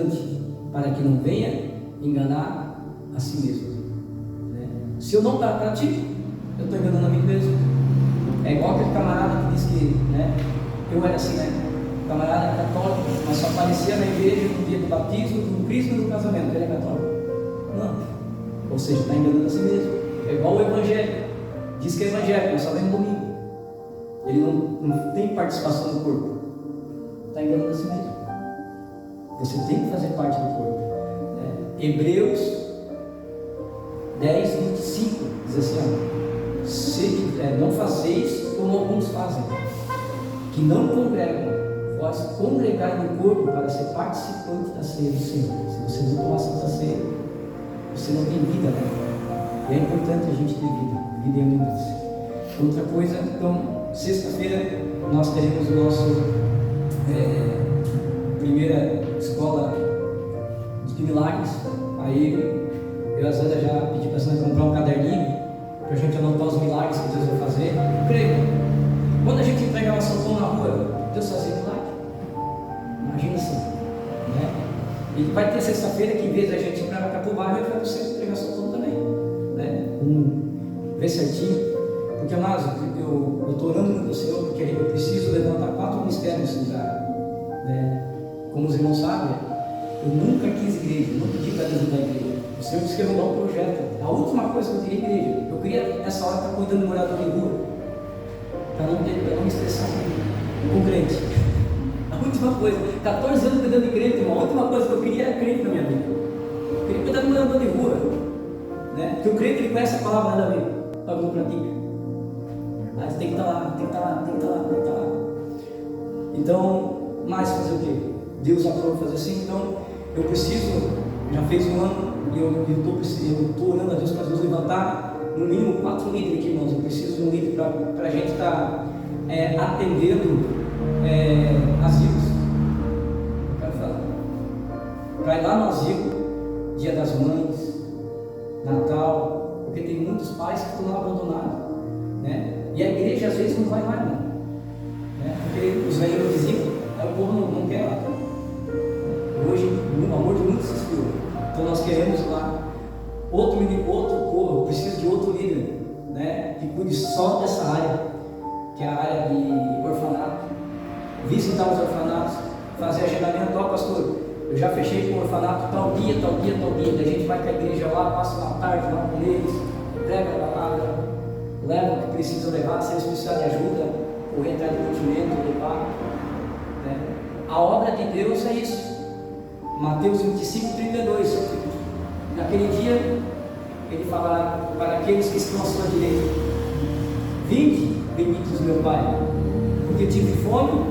bastante para que não venha enganar a si mesmo. Né? Se eu não pratico, eu estou enganando a mim mesmo. É igual aquele camarada que diz que, né, eu era assim, né? O camarada era católico, mas só aparecia na igreja no dia do batismo, do crisma e do casamento, ele é católico. Não. Ou seja, está enganando a si mesmo. É igual o evangélico. Diz que é evangélico, mas só vem no domingo. Ele não tem participação no corpo. Está enganando a si mesmo. Você tem que fazer parte do corpo. Né? Hebreus 10, 25 diz assim: não fazeis como alguns fazem, que não congregam, vós congregai no corpo para ser participante da ceia do Senhor. Se você não tomar Santa Ceia, você não tem vida, né? E é importante a gente ter vida em abundância. Outra coisa, então, sexta-feira nós teremos o nosso primeira escola de milagres. Aí eu e a Zanda já pedi para a Sandra comprar um caderninho para a gente anotar os milagres que Deus vai fazer. Eu creio, quando a gente entregava São Paulo na rua, Deus fazia milagre. Imagina assim, né? E vai ter sexta-feira que, em vez da gente ir para Catubá, a gente vai para o centro de entregar São Paulo também, né? Ver certinho, porque, amados, eu estou orando muito ao Senhor, porque eu preciso levantar 4 ministérios nesse lugar, né? Como os irmãos sabem, eu nunca quis igreja, nunca pedi para Deus dar igreja. O Senhor disse que eu ia mudar um projeto. A última coisa que eu queria igreja, eu queria nessa hora estar cuidando de morador de rua, para não me estressar com crente. A última coisa, 14 anos cuidando de crente, irmão, a última coisa que eu queria era crente na minha vida. Eu queria cuidar de morador de rua, né? Porque o crente, ele conhece a palavra, nada a ver, mas não pratica. Mas tem que estar lá, tem que estar lá, tem que estar lá, tem que estar lá. Então, mais fazer o quê? Deus aprova fazer assim. Então eu preciso, já fez um ano, e eu estou orando a Deus para Deus levantar no mínimo 4 líderes aqui, irmãos. Eu preciso de um líder para a gente estar atendendo asilos. Eu quero falar para ir lá no asilo, Dia das Mães, Natal, porque tem muitos pais que estão lá abandonados, né? E a igreja às vezes não vai lá, não, né? Porque os velhos diziam, o povo não quer lá. Hoje o amor de muitos se esfriou. Então nós queremos lá outro povo. Eu preciso de outro líder, né? Que cuide só dessa área, que é a área de orfanato. Visitar os orfanatos, fazer agendamento. Ó, pastor, eu já fechei com o orfanato tal dia. Daí a gente vai para a igreja lá, passa uma tarde lá com eles, prega a palavra, leva o que precisa levar, se eles precisarem de ajuda, correr atrás de mantimento, levar. A obra de Deus é isso. Mateus 25, 32. Naquele dia, ele falará para aqueles que estão à sua direita: vinde, benditos meu Pai, porque tive fome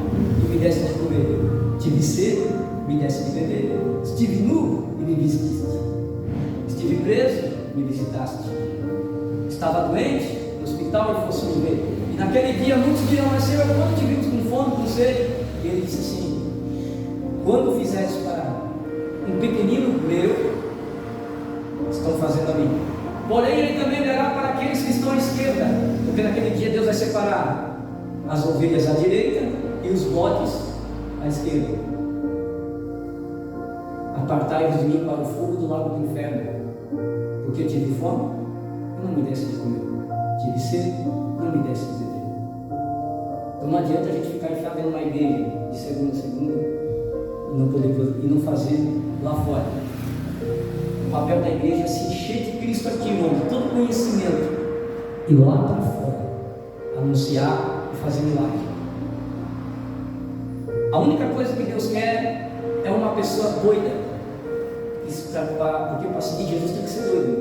e me deste de comer, tive sede, me deste de beber, estive nu e me vestiste, estive preso, me visitaste, estava doente, no hospital e fosse me ver. E naquele dia muitos dirão: mas Senhor, quando te vimos com fome, com sede? E ele disse assim: quando fizeres para um pequenino meu, estão fazendo a mim. Porém ele também dará para aqueles que estão à esquerda, porque naquele dia Deus vai separar as ovelhas à direita e os bodes à esquerda. Apartai-vos de mim para o fogo do lago do inferno, porque eu tive fome, não me desse de comer, tive sede, não me desse de beber. Então não adianta a gente ficar enfiado numa igreja de segunda a segunda e não fazer lá fora. O papel da igreja é se encher de Cristo aqui, irmão, de todo conhecimento, e lá para fora anunciar e fazer milagre. A única coisa que Deus quer é uma pessoa doida que se preocupar, porque para seguir Jesus tem que ser doido.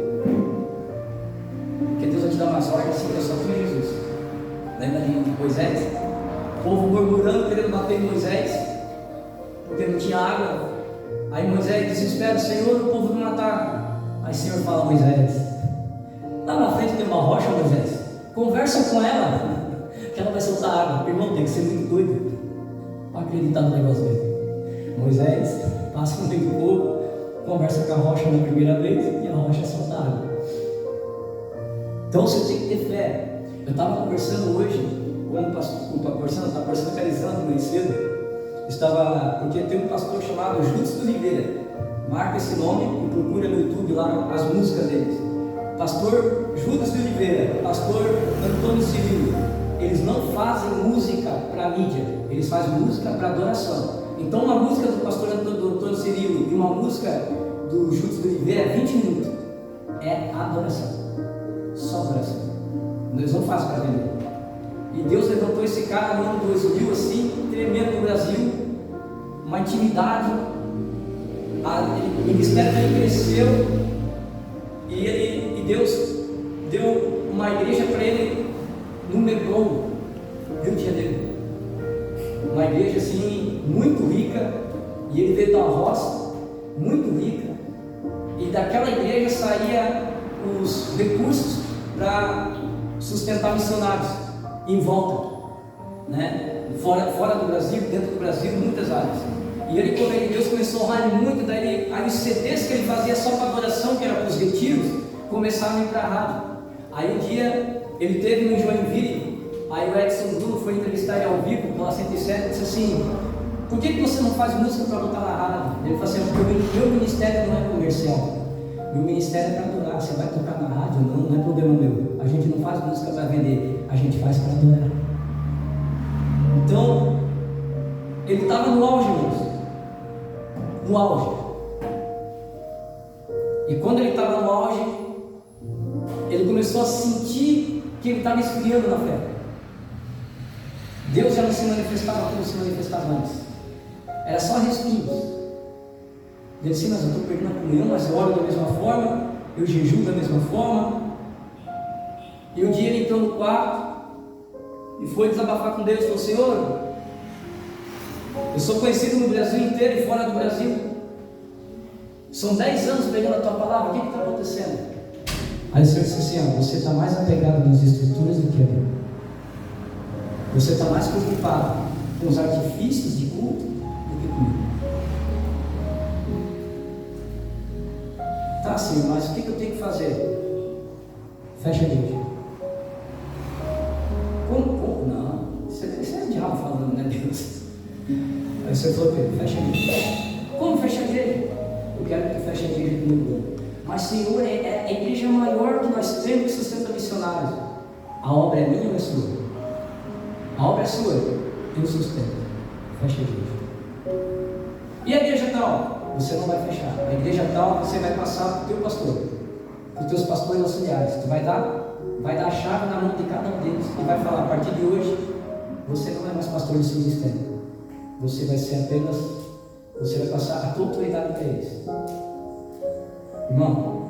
Porque Deus vai te dar umas ordens assim, que é só tu e Jesus. Lembra de Moisés? O povo murmurando, querendo bater em Moisés, porque não tinha água. Aí Moisés desespera: Senhor, o povo vai matar. Aí o Senhor fala a Moisés: lá na frente tem uma rocha, Moisés, conversa com ela, que ela vai soltar água. Irmão, tem que ser muito doido para acreditar no negócio dele. Moisés passa no meio do povo, conversa com a rocha na primeira vez e a rocha solta água. Então você tem que ter fé. Eu estava conversando hoje com um pastor, conversando, carizando mais cedo. Porque tem um pastor chamado Júlio Oliveira. marca esse nome e procura no YouTube lá as músicas deles. Pastor Judas de Oliveira, Pastor Antônio Cirilo, eles não fazem música para mídia, eles fazem música para adoração. Então uma música do Pastor Antônio Cirilo e uma música do Judas de Oliveira é 20 minutos. É adoração, só adoração. Eles não fazem para vender. E Deus levantou esse cara no ano 2000 assim, tremendo no Brasil, uma intimidade. O ministério dele cresceu e Deus deu uma igreja para ele no Meblon, Rio de Janeiro. Uma igreja assim muito rica, e ele veio de uma roça muito rica, e daquela igreja saía os recursos para sustentar missionários em volta, né? Fora do Brasil, dentro do Brasil, em muitas áreas. E ele, quando Deus começou a honrar ele muito, daí aí os CDs que ele fazia só para adoração, que era para os retiros, começaram a ir para a rádio. Aí um dia ele teve no Joinville, aí o Edson Bruno foi entrevistar ele ao vivo pela 107 e disse assim: por que você não faz música para botar na rádio? Ele falou assim: porque o meu ministério não é comercial, meu ministério é para adorar. Você vai tocar na rádio? Não é problema meu. A gente não faz música para vender, a gente faz para adorar. Então ele estava no auge, irmãos, no auge. E quando ele estava no auge, ele começou a sentir que ele estava esfriando na fé. Deus já não se manifestava como se manifestava antes, era só respingos. Ele disse: mas eu estou perdendo a comunhão, mas eu oro da mesma forma, eu jejuo da mesma forma. E um dia ele entrou no quarto e foi desabafar com Deus. Falou: Senhor, eu sou conhecido no Brasil inteiro e fora do Brasil, são 10 anos pregando a tua palavra, o que está acontecendo? Aí o Senhor disse assim: você está mais apegado nas estruturas do que a mim. Você está mais preocupado com os artifícios de culto do que comigo. Tá, Senhor, mas o que eu tenho que fazer? Fecha a igreja. Como? Não, isso é o diabo falando, né, Deus? Aí o Senhor falou para ele: fecha a igreja. Como fecha a igreja? Eu quero que tu feche a igreja comigo. Mas, Senhor, a igreja maior que nós temos que sustenta missionários. A obra é minha ou é sua? A obra é sua, eu sustento. Fecha a igreja. E a igreja tal? Você não vai fechar. A igreja tal você vai passar para o teu pastor, para os teus pastores auxiliares. Tu vai dar a chave na mão de cada um deles e vai falar: a partir de hoje, você não é mais pastor do seu ministério. Você vai ser apenas, você vai passar a tua autoridade para eles. Irmão,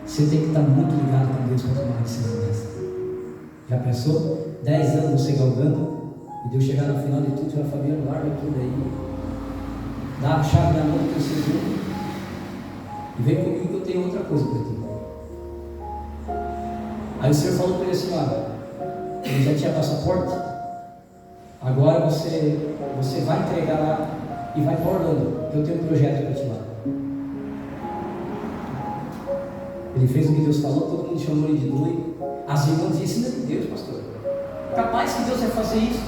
você tem que estar muito ligado com Deus para tomar uma decisão dessa. Já pensou? 10 anos você galgando, e Deus chegar no final de tudo e falar: Fabiano, larga tudo aí, dá a chave na mão do teu segundo e vem comigo que eu tenho outra coisa para ti. Aí o Senhor falou para ele assim: olha, ele já tinha passaporte, agora você vai entregar lá e vai para Orlando, que eu tenho um projeto para ti lá. Ele fez o que Deus falou, todo mundo chamou ele de doido. As irmãs diziam: isso não é de Deus, pastor. Capaz que Deus ia fazer isso.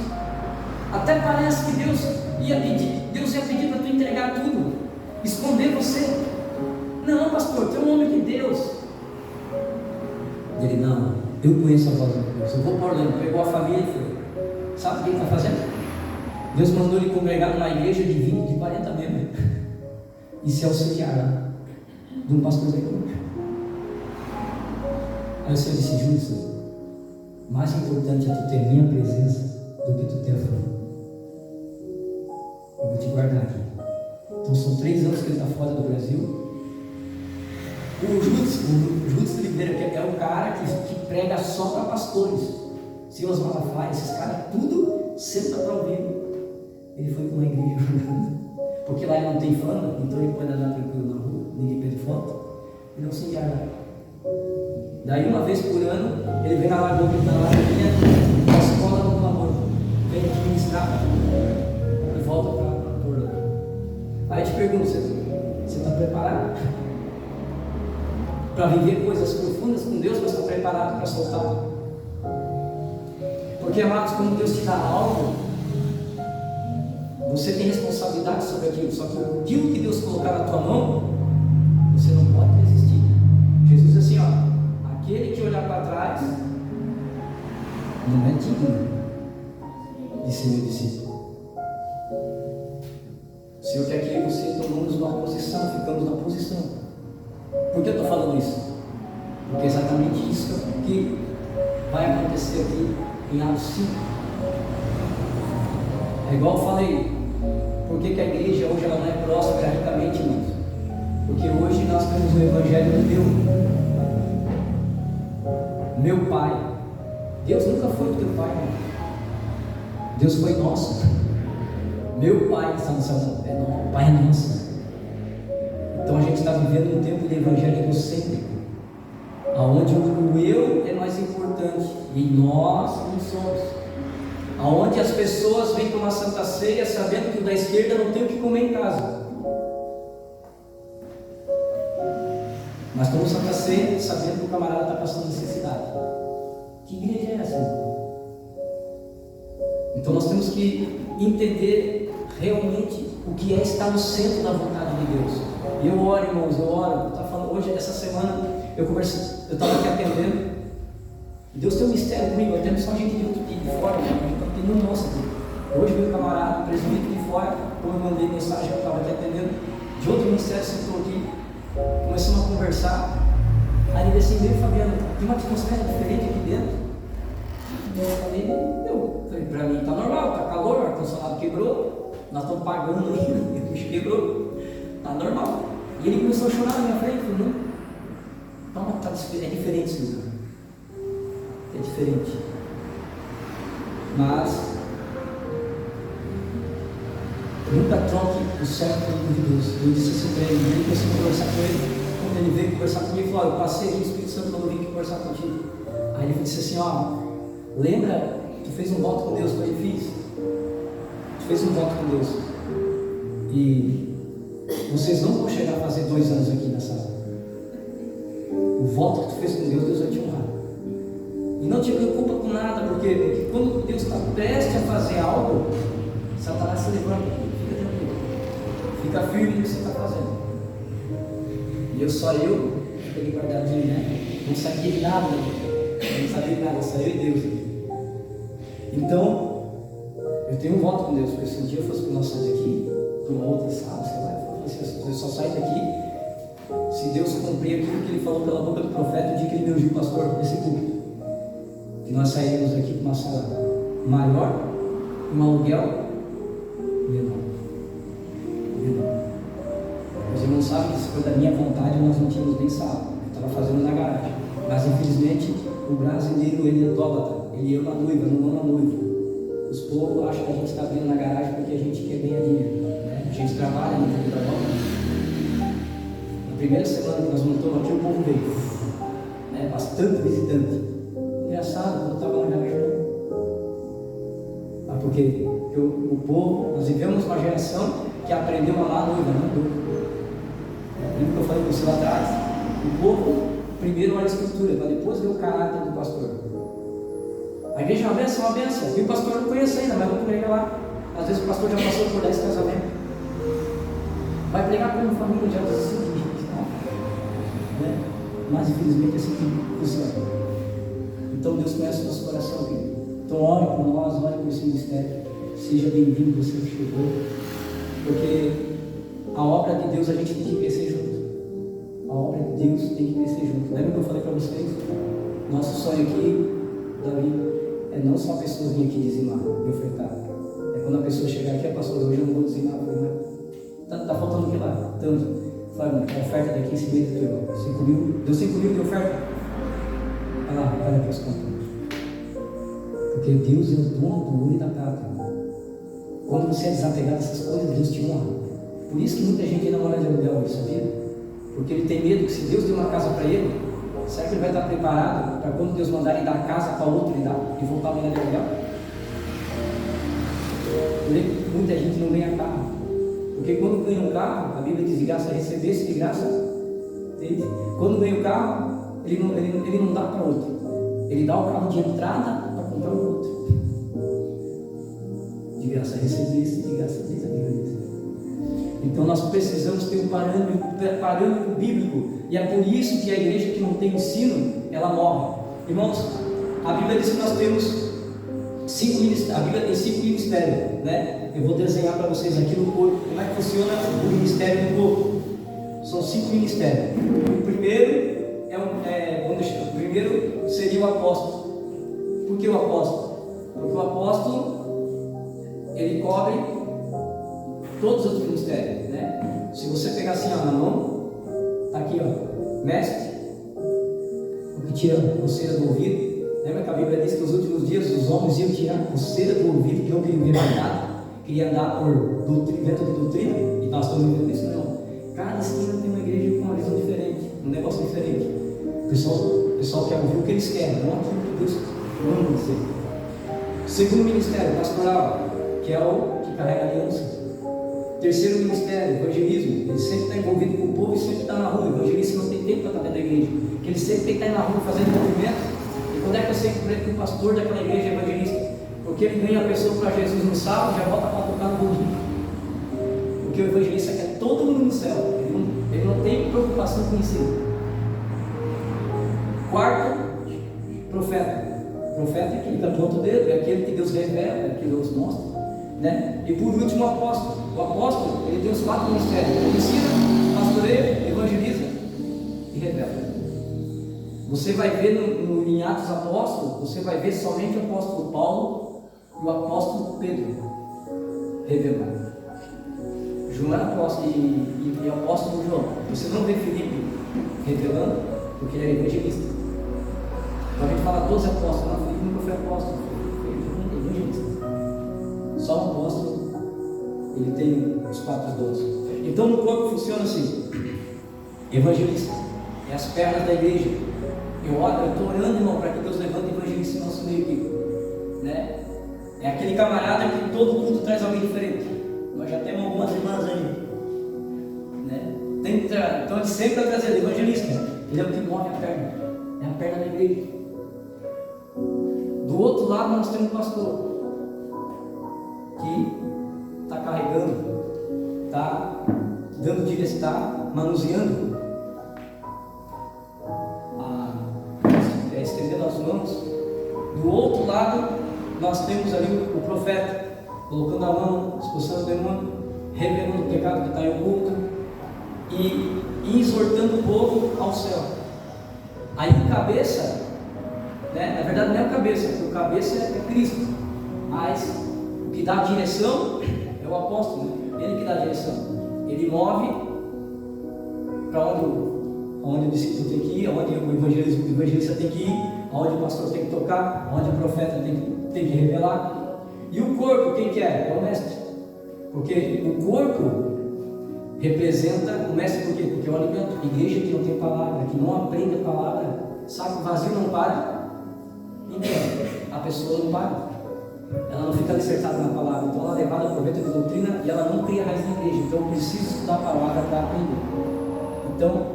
Até parece que Deus ia pedir para tu entregar tudo, esconder você. Não, pastor, tu é um homem de Deus. Ele: não, eu conheço a voz de Deus. Eu vou para Orlando. Pegou a família e foi. Sabe o que ele está fazendo? Deus mandou ele congregar numa igreja de 20, de 40 membros e se auxiliar lá de um pastor da igreja. Aí o Senhor disse: Judas, mais importante é tu ter minha presença do que tu ter a fama. Eu vou te guardar aqui. Então são 3 anos que ele está fora do Brasil. O Judas Oliveira, que é o cara que prega só para pastores, Silas Malafaia, esses caras tudo senta para ouvir. Ele foi para uma igreja porque lá ele não tem fama, então ele pode andar tranquilo na rua, ninguém pede foto, ele não se engana. Daí uma vez por ano ele vem na Lagoa da escola do clamor, vem aqui ministrar e volta para Orlando. Aí eu te pergunto: você está preparado para viver coisas profundas com Deus? Você está preparado para soltar? Porque, amados, quando Deus te dá algo, Você tem responsabilidade sobre aquilo, só que aquilo que Deus colocar na tua mão, você não pode resistir. Jesus diz assim, ó, aquele que olhar para trás não é digno de ser meu discípulo. O Senhor quer que eu e você tomemos uma posição, ficamos na posição. Por que eu estou falando isso? Porque é exatamente isso que vai acontecer aqui em Atos 5. É igual eu falei, por que a igreja hoje ela não é próspera ricamente, irmãos? Porque hoje nós temos o evangelho do meu pai. Deus nunca foi teu pai, irmão. Deus foi nosso. Meu pai está no céu, o pai é nosso. Então a gente está vivendo um tempo de evangelho egocêntrico, aonde o eu é mais importante e nós não somos. Aonde as pessoas vêm tomar Santa Ceia sabendo que o da esquerda não tem o que comer em casa, mas tomam Santa Ceia sabendo que o camarada está passando necessidade. Que igreja é essa? Então nós temos que entender realmente o que é estar no centro da vontade de Deus. E eu oro, irmãos, eu oro. Hoje, essa semana, eu estava aqui atendendo, e Deus tem um mistério comigo. Eu atendo só gente de fora, né? A gente está atendendo nossa aqui. Hoje veio um camarada, um presbítero de fora, como eu mandei mensagem, eu estava aqui atendendo, de outro ministério, sentou aqui, começamos a conversar. Aí ele disse assim, meu Fabiano, tem uma atmosfera diferente aqui dentro. Eu falei, para mim está normal, está calor, o ar-condicionado quebrou, nós estamos pagando ainda, o bicho quebrou, está normal. E ele começou a chorar na minha frente, eu falei, não, é diferente esse lugar, é diferente. Mas nunca troque o certo pelo duvidoso. Eu disse assim para ele, ele começou a conversar com ele. Quando ele veio conversar comigo, ele falou, eu passei aqui, o Espírito Santo falou, vim aqui conversar contigo. Aí ele disse assim, lembra, tu fez um voto com Deus, foi difícil. Tu fez um voto com Deus. E vocês não vão chegar a fazer 2 anos aqui nessa sala. O voto que tu fez com Deus, Deus vai te honrar. E não te preocupa com nada, porque quando Deus está prestes a fazer algo, Satanás se levanta, fica tranquilo, fica firme no que você está fazendo. E eu fiquei guardadinho, né? Não sabia de nada, não sabia de nada, só eu e Deus. Então, eu tenho um voto com Deus, porque se um dia eu fosse para nós sair daqui, para uma outra sala, sei lá, eu só saio daqui se Deus cumprir aquilo que Ele falou pela boca do profeta o dia que Ele me ungiu pastor nesse culto. Que nós saímos aqui para uma sala maior, um aluguel menor. Os irmãos sabem que se foi da minha vontade, nós não tínhamos nem sala, eu estava fazendo na garagem. Mas infelizmente o brasileiro ele é idólatra, ele ama a noiva, não ama a noiva. Os povos acham que a gente está abrindo na garagem porque a gente quer ganhar dinheiro, né? A gente trabalha no mundo da obra. Na primeira semana que nós montamos aqui, o povo veio, né? Bastante visitante. Engraçado, quando eu estava na garagem, porque o povo, nós vivemos uma geração que aprendeu a amar a noiva, não a noiva. Lembra que eu falei com você lá atrás? O povo primeiro olha a escritura, para depois ver o caráter do pastor. A igreja é uma benção, e o pastor não conhece ainda, mas vamos pregar lá. Às vezes o pastor já passou por 10 casamentos. Vai pregar como família de altos seguintes, né? Mas infelizmente é assim que funciona. Então Deus conhece o nosso coração, querido. Então ore por nós, ore por esse ministério. Seja bem-vindo você que chegou, porque a obra de Deus a gente tem que crescer junto. A obra de Deus tem que crescer junto. Lembra que eu falei para vocês? Nosso sonho aqui, Davi, é não só a pessoa vir aqui dizimar e ofertar. É quando a pessoa chegar aqui, a pastora, hoje eu não vou dizimar, está faltando o que lá? Tanto. Fala, a oferta daqui, esse mês aqui, ó, 5 mil, deu 5 mil de oferta. Vai lá, para as contas. Porque Deus é o dono do ouro e da prata. Quando você é desapegado dessas coisas, Deus te honra. Por isso que muita gente ainda mora de aluguel, sabia? Porque ele tem medo que se Deus deu uma casa para ele, será que ele vai estar preparado para quando Deus mandar ele dar a casa para outro ele dar e voltar a morar de aluguel? Muita gente não ganha carro. Porque quando ganha um carro, a Bíblia diz de graça recebesse, de graça teve. Quando ganha o carro, ele não dá para outro. Ele dá o carro de entrada para comprar o outro. De graça receber isso, de graça diz a Bíblia. Então nós precisamos ter um parâmetro bíblico, e é por isso que a igreja que não tem ensino, ela morre. Irmãos, a Bíblia diz que nós temos 5 ministérios, a Bíblia tem 5 ministérios, né? Eu vou desenhar para vocês aqui no corpo, como é que funciona o ministério do corpo. São 5 ministérios. O primeiro o primeiro seria o apóstolo. Por que o apóstolo? Porque o apóstolo, ele cobre todos os outros ministérios, né? Se você pegar assim, ó, na mão, tá aqui, ó, mestre, o que tira a coceira do ouvido. Lembra que a Bíblia diz que nos últimos dias os homens iam tirar a coceira do ouvido, que não queriam ver nada, queriam andar por dentro de doutrina, e nós estamos vivendo isso, não. Cada esquina tem uma igreja com uma visão diferente, um negócio diferente. O pessoal quer ouvir o que eles querem, não aquilo que Deus manda dizer. Segundo ministério, pastoral, que é o que carrega a aliança. Terceiro ministério, evangelismo. Ele sempre está envolvido com o povo e sempre está na rua. O evangelista não tem tempo para estar dentro da igreja, porque ele sempre tem que estar na rua fazendo movimento. E quando é que eu sei que o pastor daquela igreja é evangelista? Porque ele ganha a pessoa para Jesus no sábado e já volta para tocar no domingo. Porque o evangelista quer todo mundo no céu. Ele não tem preocupação com isso. Quarto, profeta. Profeta é aquele que aponta o dedo, é aquele que Deus revela, é aquele que Deus mostra, né? E por último, o apóstolo. O apóstolo, ele tem os 4 ministérios: ele ensina, pastoreia, evangeliza e revela. Você vai ver em Atos Apóstolos, você vai ver somente o apóstolo Paulo e o apóstolo Pedro revelando. João era apóstolo e o apóstolo João. Você não vê Filipe revelando, porque ele era evangelista. Então a gente fala 12 apóstolos, não, Filipe nunca foi apóstolo, foi evangelista. Só o apóstolo, ele tem os 4 dons. Então no corpo funciona assim: evangelista, é as pernas da igreja. Eu estou orando, irmão, para que Deus levante evangelista em nosso meio aqui, né? É aquele camarada que todo culto traz alguém diferente. Nós já temos algumas irmãs aí, né? Então ele sempre está trazendo evangelista. Ele é o que move a perna, é a perna da igreja. Do outro lado nós temos um pastor que está carregando, está dando direção, está manuseando, estendendo as mãos. Do outro lado nós temos ali o profeta, colocando a mão, expulsando o demônio, revelando o pecado que está em oculto e exortando o povo ao céu. Aí o cabeça, né, na verdade não é o cabeça, porque o cabeça é Cristo, mas o que dá a direção é o apóstolo, né? Ele que dá a direção. Ele move para onde o discípulo tem que ir, onde o evangelista tem que ir, onde o pastor tem que tocar, onde o profeta tem que revelar. E o corpo, quem que é? É o mestre. Porque o corpo representa o mestre, por quê? Porque é o alimento. Igreja que não tem palavra, que não aprende a palavra, saco vazio não para. Então, a pessoa não para. Ela não fica alicerçada na palavra. Então ela é levada por vento de doutrina e ela não cria raiz na igreja. Então eu preciso estudar a palavra para aprender. Então,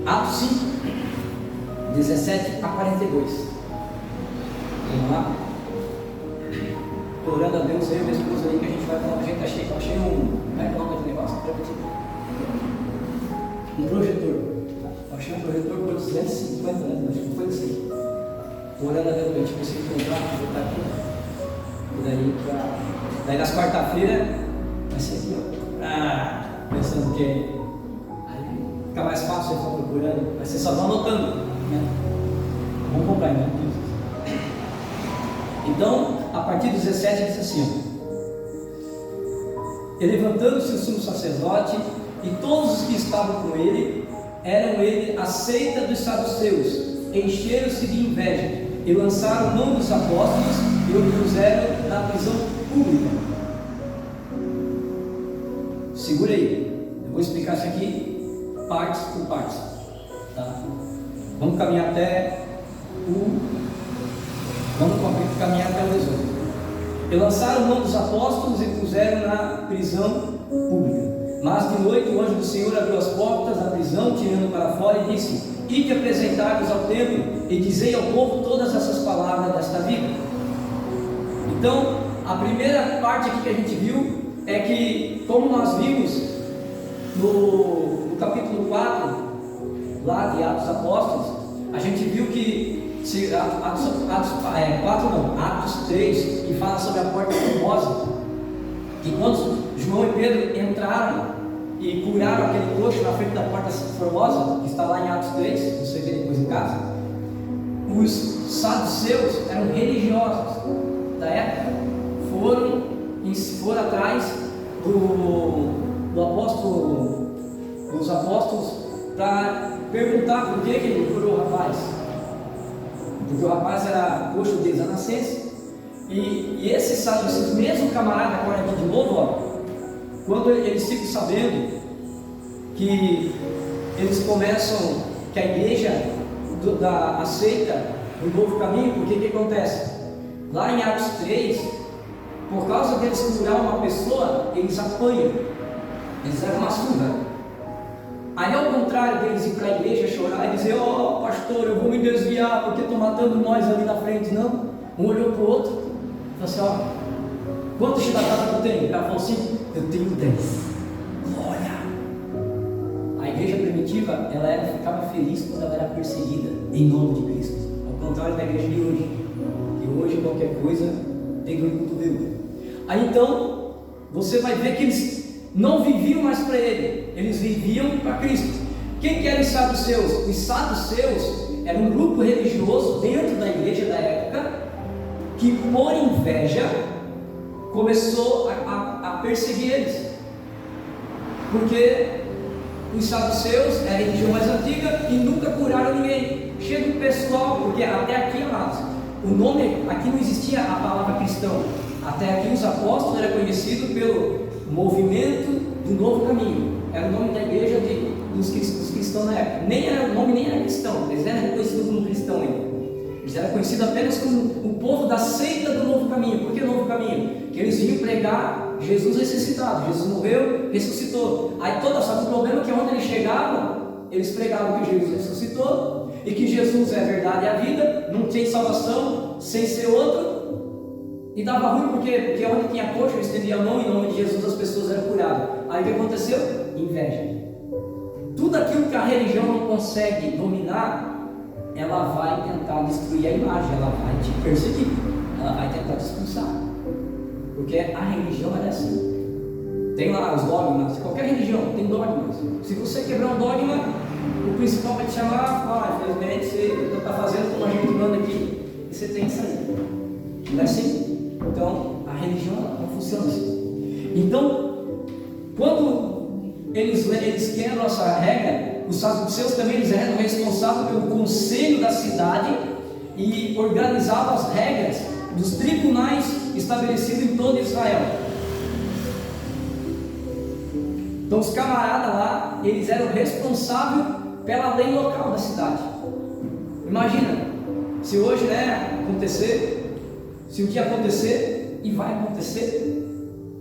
Atos 5, 17 a 42. Vamos lá? Estou orando a Deus, eu e minha esposa aí, que a gente vai falar. A gente achei como é que é o nome desse negócio? Um projetor. Eu achei um projetor por 250, né? Acho que foi assim. Estou orando a Deus para a gente conseguir comprar, botar aqui. E daí nas quarta-feiras vai ser aqui, ó. Pensando que aí fica mais fácil você ficar procurando. Vai ser só anotando, né? Vamos comprar, né? Então, a partir do 17 diz assim: e levantando-se o sumo sacerdote e todos os que estavam com ele, eram ele a seita dos saduceus, encheram-se de inveja e lançaram mão dos apóstolos e o puseram na prisão pública. Segura aí, eu vou explicar isso aqui partes por partes, tá? Vamos caminhar até o 18. E lançaram mão dos apóstolos e puseram na prisão pública. Mas de noite o anjo do Senhor abriu as portas da prisão, tirando para fora, e disse: ide apresentar-vos ao templo e dizei ao povo todas essas palavras desta vida. Então a primeira parte aqui que a gente viu é que, como nós vimos no capítulo 4, lá de Atos Apóstolos, a gente viu que Atos 3, que fala sobre a porta formosa, que quando João e Pedro entraram e curaram aquele coxo na frente da porta formosa, que está lá em Atos 3, você vê depois em casa, os saduceus eram religiosos da época, foram atrás dos apóstolos para perguntar por que ele curou o rapaz, porque o rapaz era coxo desde a nascença. E esses mesmo camarada, agora aqui de novo, ó, quando eles ficam sabendo que eles começam, que a igreja aceita o novo caminho, porque o que acontece? Lá em Atos 3, por causa deles curar uma pessoa, eles apanham, eles eram uma surra. Aí, ao contrário deles ir para a igreja chorar e dizer: ó, pastor, eu vou me desviar porque estão matando nós ali na frente. Não, um olhou para o outro e falou assim: ó, quantos chibatadas eu tenho? O cara falou assim: eu tenho 10. Glória! A igreja primitiva, ela ficava feliz quando ela era perseguida em nome de Cristo, ao contrário da igreja de hoje, que hoje qualquer coisa tem dor no cotovelo. Aí então, você vai ver que eles não viviam mais para ele, eles viviam para Cristo. Quem que eram os saduceus? Os saduceus eram um grupo religioso dentro da igreja da época, que por inveja começou a perseguir eles, porque os saduceus é a religião mais antiga e nunca curaram ninguém. Chega um pessoal, porque até aqui, amados, o nome, aqui não existia a palavra cristão, até aqui os apóstolos eram conhecidos pelo movimento do novo caminho, era o nome da igreja dos cristãos na época. O nome nem era cristão, eles eram reconhecidos como cristão ainda, eles eram conhecidos apenas como o povo da seita do novo caminho. Por que novo caminho? Que eles vinham pregar Jesus ressuscitado, Jesus morreu, ressuscitou. Aí só que o problema é que onde eles chegavam, eles pregavam que Jesus ressuscitou e que Jesus é a verdade e a vida, não tem salvação sem ser outro. E dava ruim porque onde tinha coxa, eu estendia a mão e em nome de Jesus as pessoas eram curadas. Aí o que aconteceu? Inveja. Tudo aquilo que a religião não consegue dominar, ela vai tentar destruir a imagem, ela vai te perseguir, ela vai tentar te expulsar. Porque a religião é assim. Tem lá os dogmas, qualquer religião tem dogmas. Se você quebrar um dogma, o principal vai te chamar: infelizmente você está fazendo como a gente manda aqui, e você tem que sair. Não é assim? Então, a religião não funciona assim. Então, quando eles quebram essa regra, os saduceus também eles eram responsáveis pelo conselho da cidade e organizavam as regras dos tribunais estabelecidos em todo Israel. Então, os camaradas lá, eles eram responsáveis pela lei local da cidade. Imagina, se hoje acontecer, se o que acontecer, e vai acontecer,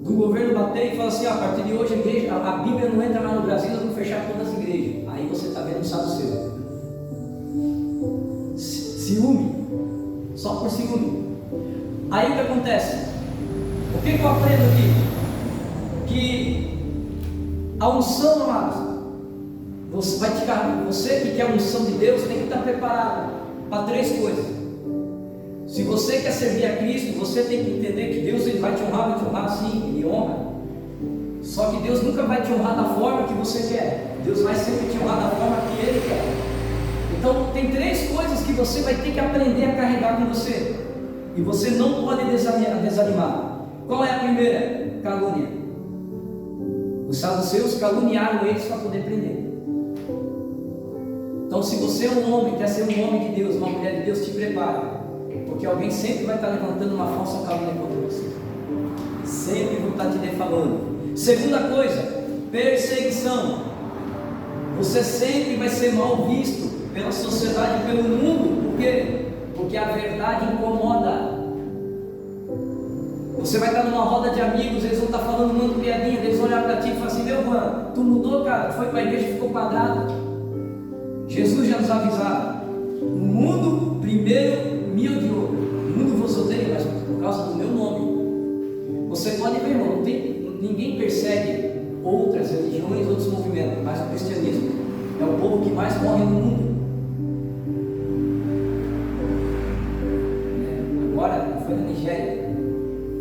do governo bater e falar assim: a partir de hoje a Bíblia não entra mais no Brasil, nós vamos fechar todas as igrejas. Aí você está vendo um saduceu. Ciúme, só por ciúme. Aí o que acontece? O que eu aprendo aqui? Que a unção, amados, você que quer a unção de Deus tem que estar preparado para 3 coisas. Se você quer servir a Cristo, você tem que entender que Deus ele vai te honrar sim, Ele honra. Só que Deus nunca vai te honrar da forma que você quer. Deus vai sempre te honrar da forma que Ele quer. Então tem 3 coisas que você vai ter que aprender a carregar com você. E você não pode desanimar. Qual é a primeira? Calúnia. Os saduceus caluniaram eles para poder prender. Então se você é um homem, quer ser um homem de Deus, uma mulher de Deus, te prepare. Porque alguém sempre vai estar levantando uma falsa calúnia contra você. Sempre vão estar te defamando. Segunda coisa, perseguição. Você sempre vai ser mal visto pela sociedade, pelo mundo. Por quê? Porque a verdade incomoda. Você vai estar numa roda de amigos, eles vão estar falando muito piadinha, eles vão olhar para ti e falar assim: meu mano, tu mudou, cara, tu foi para a igreja e ficou quadrado. Jesus já nos avisava: o mundo primeiro me odiou, o mundo vos odeia, mas por causa do meu nome. Você pode ver, irmão, ninguém persegue outras religiões, outros movimentos, mas o cristianismo é o povo que mais morre no mundo. Agora, foi na Nigéria,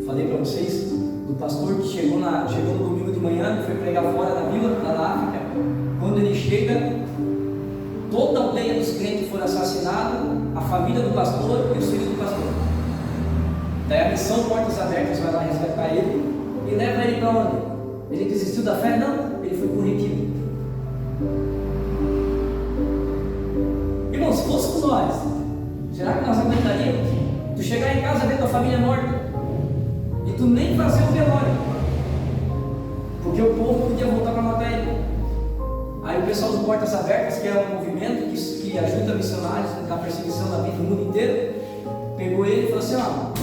falei para vocês do pastor que chegou no domingo de manhã, foi pregar fora da vila, lá na África. Quando ele chega, toda a aldeia dos crentes foram assassinados, a família do pastor e os filhos do pastor. Daí a missão Portas Abertas vai lá resgatar ele e leva ele para onde? Ele desistiu da fé? Não, ele foi para o retiro. Irmão, se fôssemos nós, será que nós aguentaríamos? Tu chegar em casa e ver tua família morta e tu nem fazer o velório, porque o povo podia voltar para matar ele. Aí o pessoal do Portas Abertas, que é um movimento que ajuda missionários na perseguição da vida no mundo inteiro, pegou ele e falou assim: ó,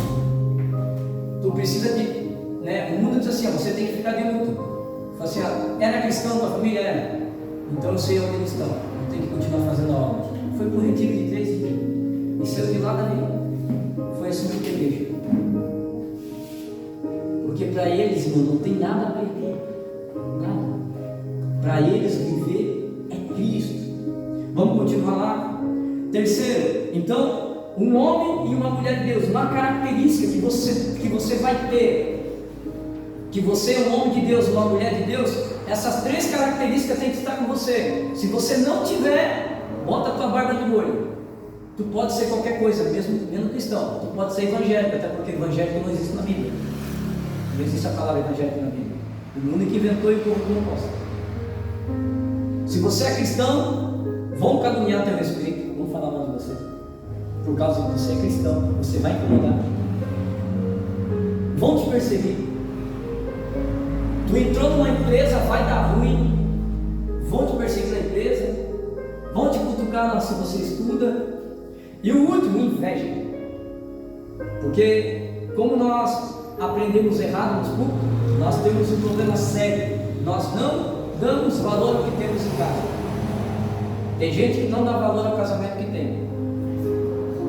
tu precisa de, o mundo diz assim, ó, você tem que ficar de luto. Falou assim: ó, era cristão tua família? Era. Então eu sei onde eles estão, eu tenho que continuar fazendo a obra. Foi para o retiro de 3 dias e saiu de lá dali. Foi assim que igreja. Porque para eles, irmão, não tem nada a perder. Nada. Para eles viver é Cristo. Vamos continuar lá. Terceiro, então, um homem e uma mulher de Deus, uma característica que você vai ter, que você é um homem de Deus, uma mulher de Deus, essas 3 características têm que estar com você. Se você não tiver, bota a tua barba de molho. Tu pode ser qualquer coisa, mesmo cristão. Tu pode ser evangélico, até porque evangélico não existe na Bíblia. Não existe a palavra evangélico na Bíblia. O mundo que inventou e o povo que não gosta. Se você é cristão, vão caluniar a teu respeito, vão falar mal de você. Por causa de você é cristão, você vai incomodar. Vão te perseguir. Tu entrou numa empresa, vai dar ruim. Vão te perseguir na empresa. Vão te cutucar se você estuda. E o último, inveja. Porque como nós aprendemos errado nos cultos, nós temos um problema sério. Nós não damos valor ao que temos em casa. Tem gente que não dá valor ao casamento que tem.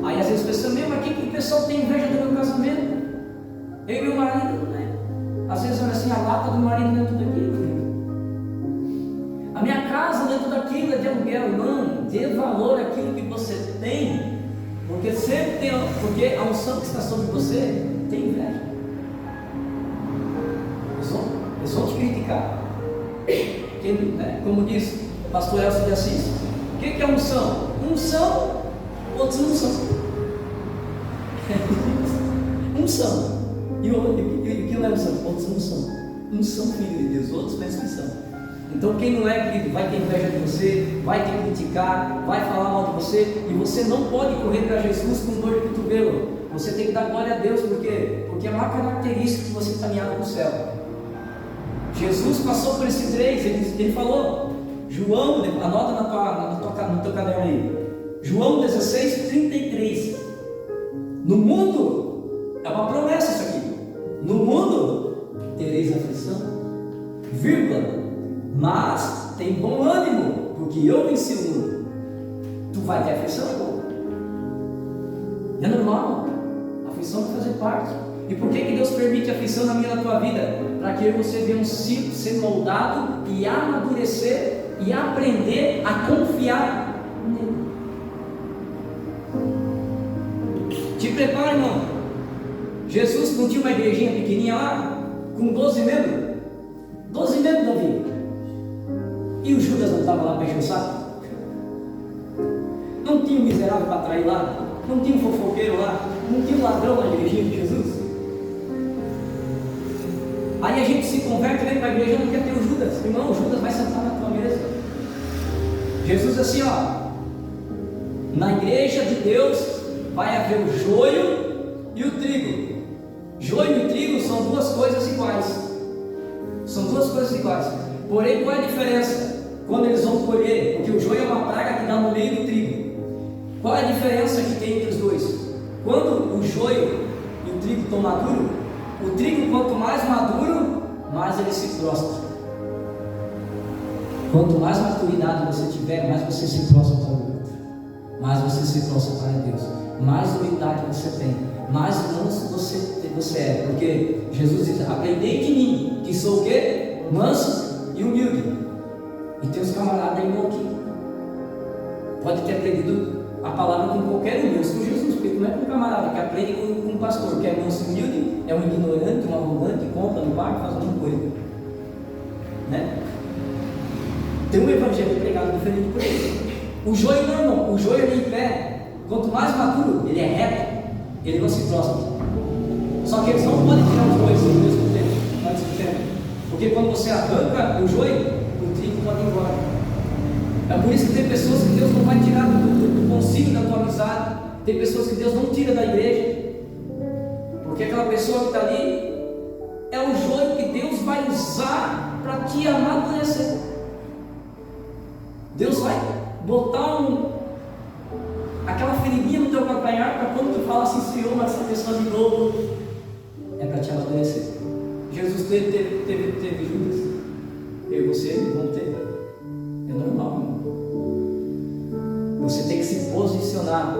Aí às vezes pensa, mas que o pessoal tem inveja do meu casamento? Eu e meu marido, né? Às vezes olha assim, a lata do marido não é tudo aquilo. A minha casa não é tudo aquilo, é de aluguel. Irmão, dê valor àquilo que você tem. Porque a unção que está sobre você tem inveja. Eles vão te criticar. Como diz o pastor Elcio de Assis, o que é unção? Unção, outros não são. Unção. E o que não é unção? Outros não são. Uns são filhos de Deus, outros pensam que são. Então quem não é, querido, vai ter inveja de você, vai te criticar, vai falar mal de você, e você não pode correr para Jesus com dor de cotovelo. Você tem que dar glória a Deus, porque é uma característica que você caminhar no céu. Jesus passou por esses 3, ele falou, João, anota no teu caderno aí, João 16:33. No mundo, é uma promessa isso aqui, no mundo tereis aflição, vírgula, mas tem bom ânimo, porque eu venci o mundo. Tu vai ter aflição, irmão? É normal, a aflição vai fazer parte. E por que Deus permite a aflição na minha e na tua vida? Para que você venha um ciclo ser moldado e amadurecer e aprender a confiar nele. Te prepara, irmão. Jesus não tinha uma igrejinha pequenininha lá, com 12 membros? 12 membros, Davi. E o Judas não estava lá para encher o saco? Não tinha um miserável para trair lá? Não tinha um fofoqueiro lá? Não tinha um ladrão na igrejinha de Jesus? Aí a gente se converte, vem para a igreja e não quer ter o Judas. Irmão, o Judas vai sentar na tua mesa. Jesus assim, ó, na igreja de Deus vai haver o joio e o trigo. Joio e trigo são duas coisas iguais. São duas coisas iguais. Porém, qual é a diferença? Quando eles vão colher, porque o joio é uma praga que dá no meio do trigo. Qual é a diferença que tem entre os dois? Quando o joio e o trigo estão maduros, o trigo, quanto mais maduro, mais ele se prostra. Quanto mais maturidade você tiver, mais você se prostra para o outro, mais você se prostra para Deus, mais humildade você tem, mais manso você é. Porque Jesus diz: aprendei de mim, que sou o quê? Manso e humilde. E tem os camaradas irmão aqui. Pode ter aprendido a palavra com qualquer um, menos com Jesus, porque não é com um camarada que aprende com um pastor, que é manso e humilde, é um ignorante, um arrogante, compra no barco, faz alguma coisa. Né? Tem um evangelho pregado diferente por ele. O joio não, irmão, o joio ali em pé, quanto mais maduro, ele é reto, ele não se prostra. Só que eles não podem tirar os dois ao mesmo tempo, porque quando você arranca o joio, o trigo pode ir embora. É por isso que tem pessoas que Deus não vai tirar do concílio da tua amizade, tem pessoas que Deus não tira da igreja, porque aquela pessoa que está ali é o joio que Deus vai usar para te amadurecer. Deus vai botar aquela feridinha no teu calcanhar para quando tu fala assim: Senhor, mas essa pessoa de novo, é para te amadurecer. Jesus teve Judas, eu e você vão ter, é normal, irmão. Você tem que se posicionar.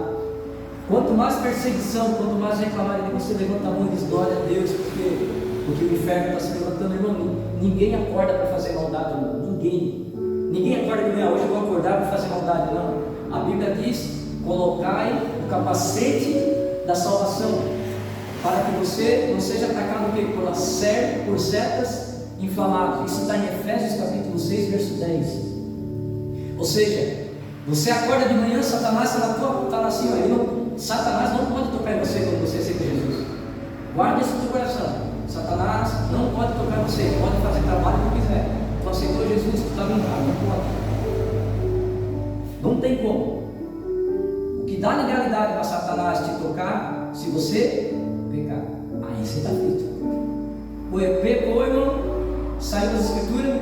Quanto mais perseguição, quanto mais reclamarem de você, levanta a mão e diz glória a Deus, porque o inferno está se levantando, irmão. Ninguém acorda para fazer maldade, irmão. Ninguém acorda de manhã, hoje eu vou acordar para fazer maldade, não. A Bíblia diz: colocai o capacete da salvação, para que você não seja atacado por setas inflamadas. Isso está em Efésios capítulo 6, verso 10. Ou seja, você acorda de manhã, Satanás está lá assim, Satanás não pode tocar em você quando você aceita Jesus. Guarda isso no seu coração. Satanás não pode tocar em você, pode fazer trabalho que quiser. Tu aceitou Jesus, tu está limpado, não pode. Não tem como. O que dá legalidade para Satanás te tocar, se você pecar, aí você está feito. Pecou, irmão, saiu das escrituras,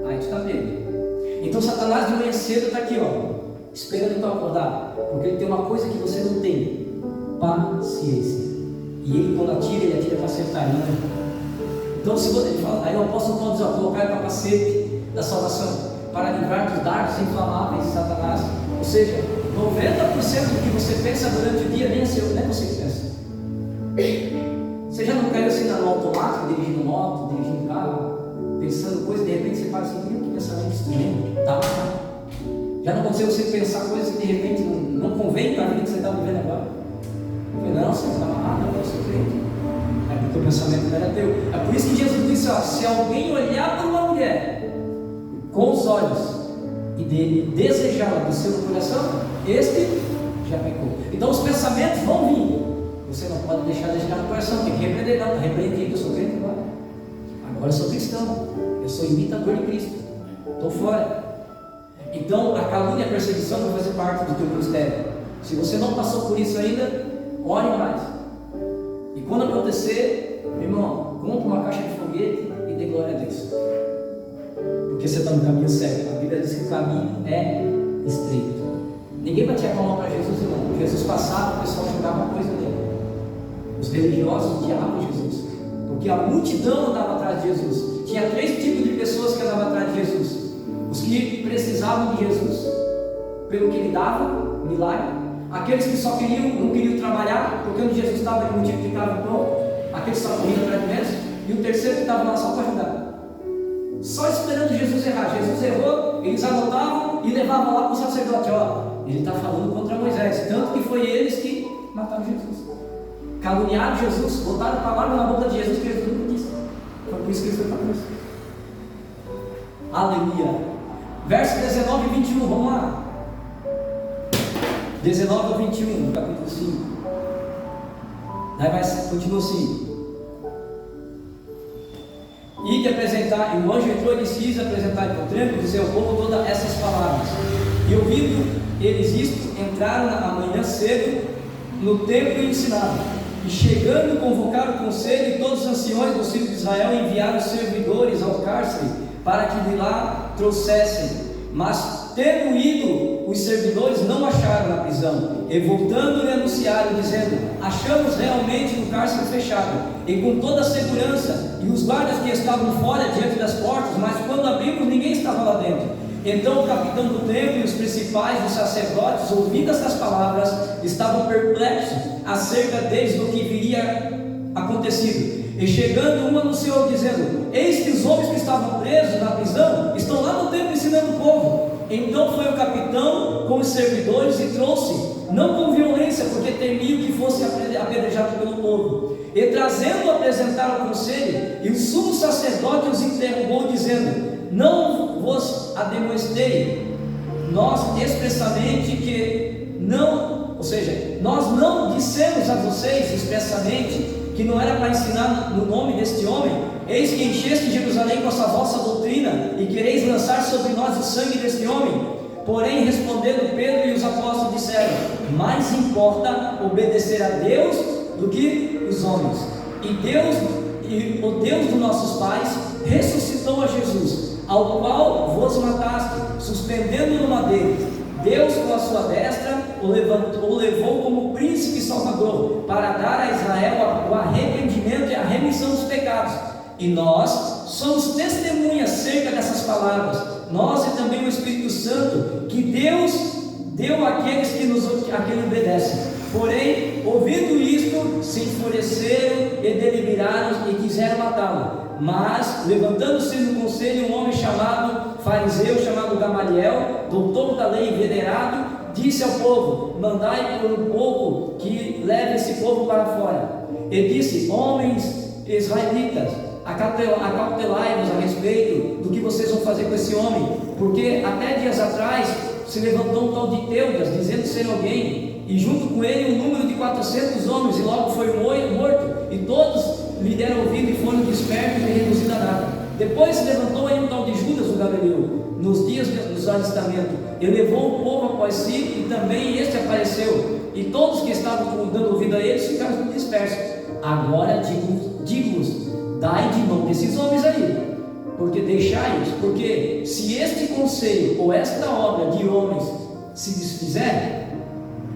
aí tu está pego. Então Satanás de manhã cedo está aqui, esperando tu acordar, porque ele tem uma coisa que você não tem: paciência. E ele, quando atira, ele atira para acertar, né? Então, se você fala, aí o apóstolo Paulo diz: colocar o capacete da salvação para livrar dos dardos inflamáveis de Satanás. Ou seja, 90% do que você pensa durante o dia nem é seu, não é você que pensa. Você já não caiu assim no automático, dirigindo moto, dirigindo carro, pensando coisas, de repente você fala assim: que pensamento estranho, tá lá. Já não aconteceu você pensar coisas que de repente não convém para a vida que você está vivendo agora? Não, você está amarrado, não é o seu crente. É porque o pensamento não era teu. É por isso que Jesus disse: se alguém olhar para uma mulher com os olhos e dele desejá-la do seu coração, este já pecou. Então os pensamentos vão vir. Você não pode deixar desejar no coração, tem que repreender. Não, repreende que eu sou crente agora. Agora eu sou cristão, eu sou imitador de Cristo, estou fora. Então a calúnia e a perseguição vai fazer parte do teu ministério. Se você não passou por isso ainda, ore mais. E quando acontecer, irmão, compre uma caixa de foguete e dê glória a Deus, porque você está no caminho certo. A Bíblia diz que o caminho é estreito. Ninguém batia a palma para Jesus, irmão. Jesus passava, o pessoal jogava coisa dele. Os religiosos odiavam Jesus, porque a multidão andava atrás de Jesus. Tinha 3 tipos de pessoas que andavam atrás de Jesus: os que precisavam de Jesus pelo que ele dava, milagre; aqueles que só não queriam trabalhar, porque onde Jesus estava ele multiplicava o pão, aqueles que só corriam atrás de bênção; e o terceiro que estava lá só para ajudar, só esperando Jesus errar. Jesus errou, eles anotavam e levavam lá para o sacerdote: ele está falando contra Moisés. Tanto que foi eles que mataram Jesus, caluniaram Jesus, botaram palavra na boca de Jesus que Jesus nunca disse. Foi por isso que ele foi para a cruz. Aleluia. Verso 19 e 21, vamos lá. 19 ao 21, capítulo 5. Daí vai, continua assim: e de apresentar, e o anjo entrou e disse: apresentar e tremendo, dizer ao povo todas essas palavras. E ouvindo eles isto, entraram amanhã cedo no templo e ensinaram. E chegando, convocaram o conselho, e todos os anciões dos filhos de Israel enviaram servidores ao cárcere para que de lá trouxessem. Mas tendo ido, os servidores não acharam na prisão, e voltando lhe anunciaram, dizendo: achamos realmente no cárcere fechado, e com toda a segurança, e os guardas que estavam fora diante das portas, mas quando abrimos ninguém estava lá dentro. Então o capitão do templo e os principais dos sacerdotes, ouvindo estas palavras, estavam perplexos acerca deles do que viria acontecido. E chegando um anunciou, dizendo: eis que os homens que estavam presos na prisão estão lá no templo ensinando o povo. Então foi o capitão com os servidores e trouxe, não com violência, porque temia que fosse apedrejado pelo povo. E trazendo-o, apresentaram ao conselho, e o sumo sacerdote os interrogou, dizendo: não vos ademostrei nós expressamente que não, ou seja, nós não dissemos a vocês expressamente que não era para ensinar no nome deste homem? Eis que encheste Jerusalém com essa vossa doutrina, e quereis lançar sobre nós o sangue deste homem. Porém, respondendo Pedro e os apóstolos, disseram: mais importa obedecer a Deus do que os homens. E o Deus dos nossos pais ressuscitou a Jesus, ao qual vos mataste, suspendendo no madeiro. Deus, com a sua destra, o levou como príncipe salvador, para dar a Israel o arrependimento e a remissão dos pecados. E nós somos testemunhas acerca dessas palavras, nós e também o Espírito Santo, que Deus deu àqueles a quem obedecem. Porém, ouvindo isto, se enfureceram e deliberaram e quiseram matá-lo. Mas, levantando-se no conselho um homem fariseu, chamado Gamaliel, doutor da lei venerado, disse ao povo: mandai por um pouco que leve esse povo para fora. E disse: homens israelitas, acautelai-vos a respeito do que vocês vão fazer com esse homem, porque até dias atrás se levantou um tal de Teudas, dizendo ser alguém, e junto com ele um número de 400 homens, e logo foi morto, e todos lhe deram ouvido e foram despertos e reduzidos a nada. Depois se levantou aí um tal de Judas, o Galileu, nos dias do alistamento, e levou o povo após si, e também este apareceu, e todos que estavam dando ouvido a eles ficaram dispersos. Agora digo-vos, dai de mão desses homens aí, porque deixai-os, porque se este conselho ou esta obra de homens se desfizer,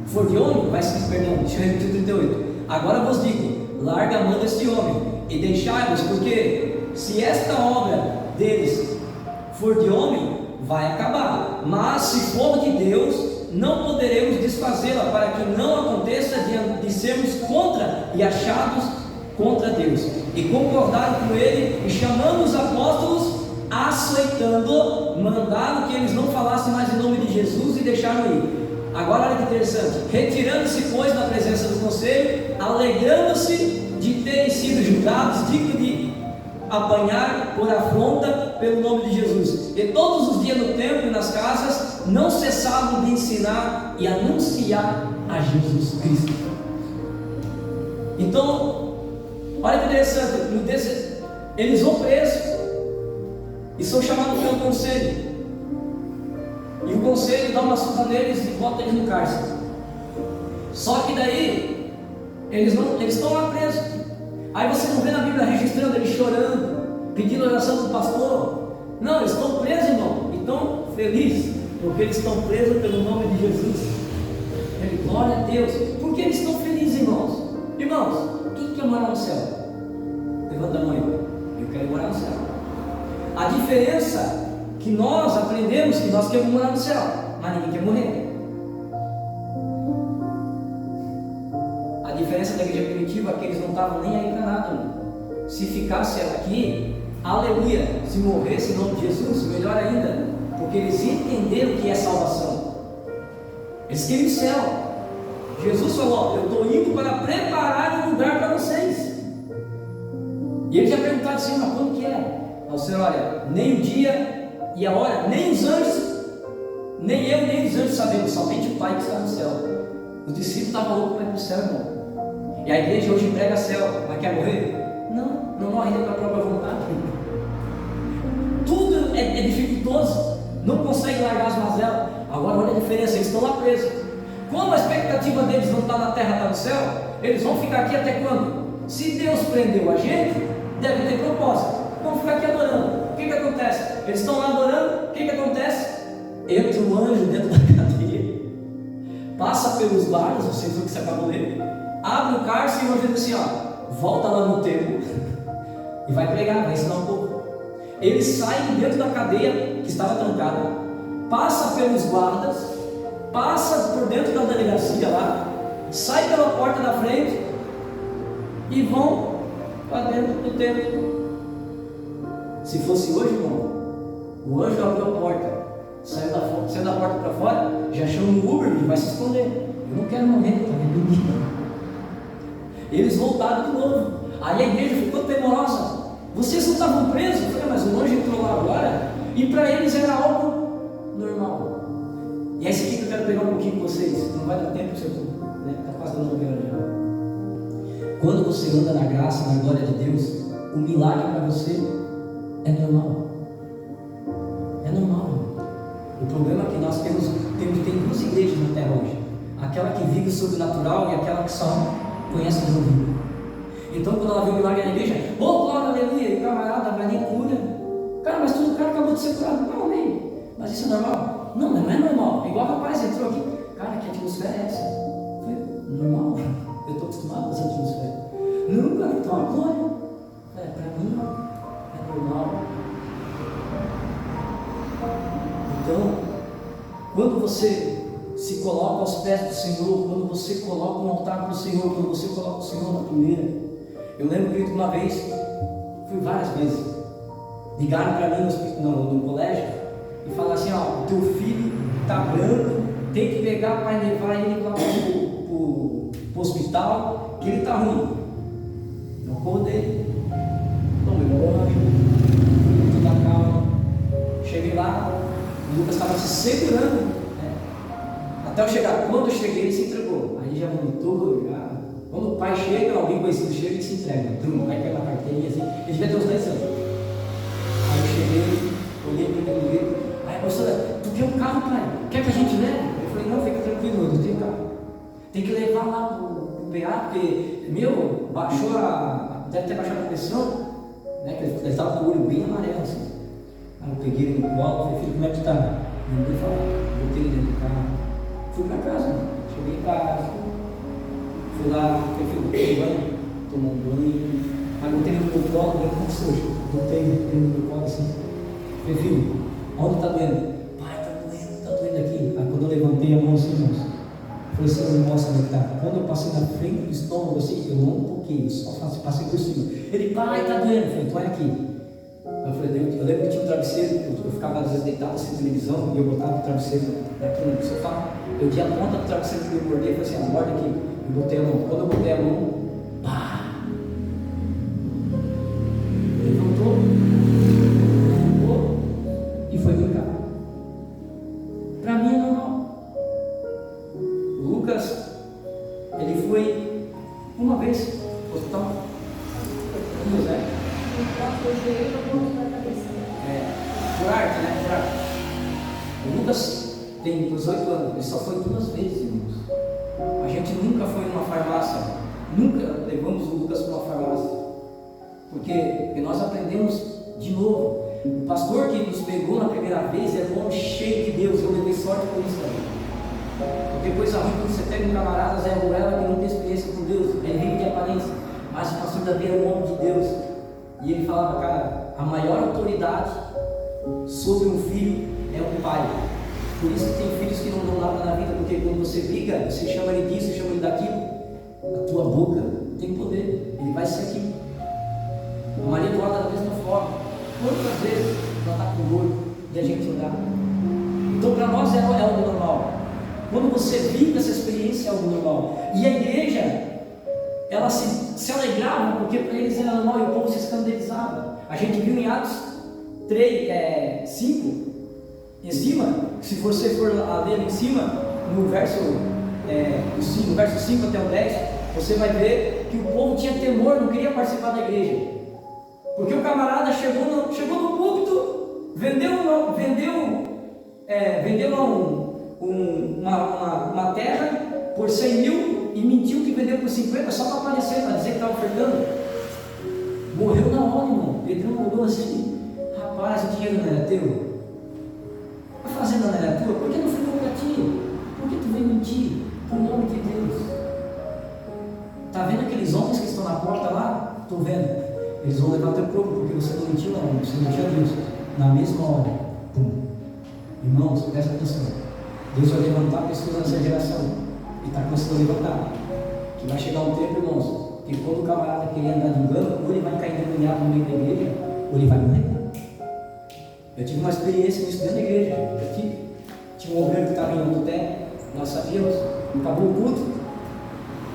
for de homem, deixa eu repetir o 38. Agora vos digo, larga a mão deste homem e deixai-vos, porque se esta obra deles for de homem, vai acabar, mas se for de Deus, não poderemos desfazê-la, para que não aconteça de sermos contra e achados contra Deus. E concordaram com ele, e chamando os apóstolos, açoitando, mandaram que eles não falassem mais em nome de Jesus e deixaram ir. Agora olha que interessante: retirando-se pois da presença do conselho, alegrando-se de terem sido julgados dignos de apanhar por afronta pelo nome de Jesus. E todos os dias no templo e nas casas não cessavam de ensinar e anunciar a Jesus Cristo. Então, olha que interessante, eles vão presos e são chamados pelo conselho, e o conselho dá uma surra neles e bota eles no cárcere. Só que daí eles estão lá presos. Aí você não vê na Bíblia registrando eles chorando, pedindo oração do pastor. Não, eles estão presos, irmão, e estão felizes, porque eles estão presos pelo nome de Jesus. Glória a Deus. Por que eles estão felizes, irmãos? Irmãos, quem quer morar no céu? Levanta a mão aí. Eu quero morar no céu. A diferença que nós aprendemos que nós queremos morar no céu, mas ninguém quer morrer. A diferença da igreja primitiva é que eles não estavam nem aí para nada, né? Se ficasse aqui, aleluia, se morresse em nome de Jesus, melhor ainda, porque eles entenderam o que é salvação. Eles queriam o céu. Jesus falou: eu estou indo para preparar um lugar para vocês. E eles já perguntaram assim: mas quando que é? O Senhor: olha, nem o dia e a hora, nem os anjos, nem eu, nem os anjos sabemos, somente o Pai que está no céu. Os discípulos estavam loucos para ir para o céu, irmão. E a igreja hoje prega céu, mas quer morrer? Não morre ainda pela própria vontade. Tudo é dificultoso, não consegue largar as mazelas. Agora olha a diferença, eles estão lá presos. Como a expectativa deles não está na terra, está no céu, eles vão ficar aqui até quando? Se Deus prendeu a gente, deve ter propósito. Vamos ficar aqui adorando. O que acontece? Eles estão lá adorando, o que acontece? Entra um anjo dentro da cadeia, passa pelos guardas, vocês viram que você acabou de ler, abre o cárcere e o anjo diz assim: ó, volta lá no templo e vai pregar, vai ensinar um pouco. Eles saem dentro da cadeia que estava trancada, passa pelos guardas, passa por dentro da delegacia lá, sai pela porta da frente e vão para dentro do templo. Se fosse hoje, irmão, o anjo abriu a porta, saiu da porta para fora, já chama o Uber e vai se esconder. Eu não quero morrer, tá vendo? Eles voltaram de novo. Aí a igreja ficou temorosa. Vocês não estavam presos? Eu falei, mas o anjo entrou lá agora. E para eles era algo normal. E é isso aqui que eu quero pegar um pouquinho com vocês. Não vai dar tempo, você está quase dando uma hora já. Quando você anda na graça, na glória de Deus, o milagre para você é normal. É normal. O problema é que nós tem duas igrejas na terra hoje. Aquela que vive o sobrenatural e aquela que só conhece Deus vivo. Então quando ela vê o milagre na igreja, glória, aleluia, e o camarada vai nem cura. Cara, mas o cara acabou de ser curado. Não, amém. Mas isso é normal? Não, mas não é normal. Igual o rapaz entrou aqui. Cara, que atmosfera é essa? Foi normal. Eu estou acostumado com essa atmosfera. Não, cara, então a glória. Para mim é normal. Então, quando você se coloca aos pés do Senhor, quando você coloca um altar para o Senhor, quando você coloca o Senhor na primeira. Eu lembro que uma vez, fui várias vezes, ligaram para mim no colégio e falaram assim: ó, o teu filho está branco, tem que pegar para levar ele para o hospital, que ele está ruim. Eu acordei, tomei um banho, fui tudo na calma, cheguei lá, o Lucas estava se segurando. Até eu chegar, quando eu cheguei, ele se entregou. Aí já vomitou, já. Quando o pai chega, alguém conhecido chega, ele se entrega. Aí pega a carteirinha assim, ele devia ter uns 10 anos. Aí eu cheguei, olhei para ele, aí professora, tu quer um carro, pai? Quer que a gente leve? Eu falei, não, fica tranquilo, eu não tenho carro. Tem que levar lá pro PA, porque, baixou deve ter baixado a pressão, né? Que ele estava com o olho bem amarelo, assim. Aí eu peguei ele no colo, falei, filho, como é que tu tá? Não veio falar, botei ele dentro do carro. Fui para casa, cheguei em casa, fui lá, tomei banho, tomou um banho, aí botei ele no meu colo, bem como sujo, botei ele no meu colo assim, falei, filho, onde está doendo? Pai, está doendo aqui. Aí quando eu levantei a mão assim, irmãos, falei, Senhor, me mostra onde está. Quando eu passei na frente do estômago assim, eu não toquei, só passei por cima. Ele, pai, está doendo. Eu falei, então é aqui. Eu falei, eu lembro que tinha um travesseiro, eu ficava às vezes deitado assim na televisão, e eu botava o travesseiro aqui no sofá. Eu tinha a ponta do travesseiro que eu bordei, falei assim, borda aqui. Eu botei a mão. Quando eu botei a mão, pá! Levantou e foi brincar. Para mim é normal. O Lucas, ele foi uma vez no hospital. José. Por arte, né? Por arte. O Lucas tem 18 anos, ele só foi 2 vezes, irmãos. A gente nunca foi numa farmácia, nunca levamos o Lucas para uma farmácia, porque nós aprendemos de novo. O pastor que nos pegou na primeira vez era um homem cheio de Deus. Eu levei sorte por isso aí. Porque coisa ruim quando você pega um camarada, Zé Ruela, que não tem experiência com Deus, ele vive de aparência, mas o pastor Davi era um homem de Deus. E ele falava, cara, a maior autoridade sobre um filho é um pai. Por isso que tem filhos que não dão nada na vida, porque quando você briga, você chama ele disso, chama ele daquilo. A tua boca tem poder, ele vai ser aquilo. A Maria Eduarda da mesma forma. Quantas vezes ela está com dor e a gente orar? Então para nós é algo normal. Quando você vive essa experiência é algo normal. E a igreja, ela se alegrava, porque para eles era normal e o povo se escandalizava. A gente viu em Atos 5, em cima, se você for a ler em cima, no verso 5 até o 10, você vai ver que o povo tinha temor, não queria participar da igreja. Porque o camarada chegou no púlpito, vendeu uma terra por 100 mil e mentiu que vendeu por 50 só para aparecer, para dizer que estava ofertando. Morreu na hora, irmão. Pedrão olhou assim: rapaz, o dinheiro não era teu? A fazenda não era tua? Por que não ficou para ti? Por que tu veio mentir? Por nome de Deus. Está vendo aqueles homens que estão na porta lá? Estou vendo. Eles vão levar teu corpo porque você não mentiu, não. Você mentiu a Deus. Na mesma hora, pum. Irmãos, presta atenção. Deus vai levantar pessoas nessa geração. E está começando a levantar. Que vai chegar um tempo, irmãos, que quando o camarada querer andar de engano, ou ele vai cair endemoniado no meio da igreja, ou ele vai morrer. Eu tive uma experiência nisso dentro da igreja. Tinha um obreiro que estava em outro pé, nós sabíamos, acabou o culto.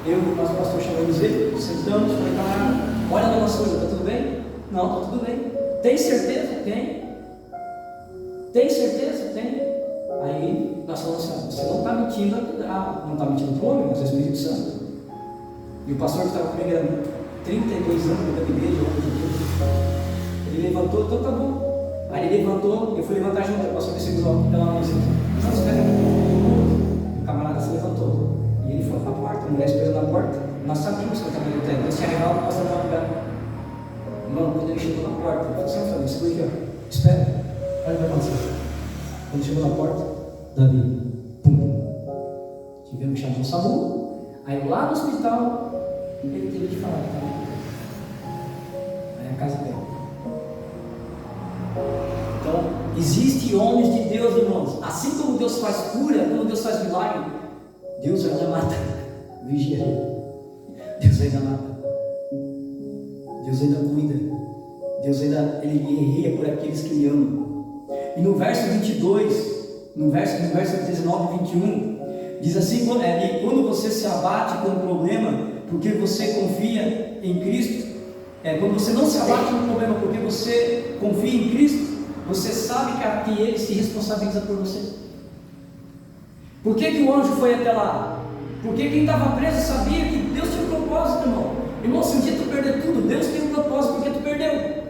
Eu e o nosso pastor chamamos ele, sentamos, falei, camarada, olha a nossa coisa, está tudo bem? Não, está tudo bem. Tem certeza? Tem. Tem certeza? Tem. Aí nós falamos assim, você não está mentindo, não está mentindo para o homem, mas é o Espírito Santo. E o pastor que estava comigo era 32 anos da igreja, ele levantou, então tá bom. Aí ele levantou, eu fui levantar junto, o pastor me segurou pela mão assim, não, espera, o camarada se levantou. E ele foi para a porta, a mulher esperando na porta, nós sabíamos que ele estava no tempo, nós tinha regalado o pastor para cá. Irmão, quando ele chegou na porta, ele falou assim, Fabinho, segura aqui, ó, espera, olha o que vai acontecer. Quando chegou na porta, Davi, pum, tivemos que chamar o SAMU. Aí lá no hospital, ele teve que falar, tá? Aí a casa dele. Então, existem homens de Deus, irmãos. Assim como Deus faz cura, como Deus faz milagre, Deus ainda mata. Vigia. Deus ainda mata. Deus ainda cuida. Deus ainda, ele guerreia por aqueles que Ele ama. E no verso 22, no verso 19 e 21, diz assim, quando você se abate com um problema, porque você confia em Cristo, quando você não se abate com um problema, porque você confia em Cristo, você sabe que Ele se responsabiliza por você. Por que o anjo foi até lá? Porque quem estava preso sabia que Deus tinha um propósito, irmão. Irmão, se um dia tu perder tudo, Deus tem um propósito porque tu perdeu.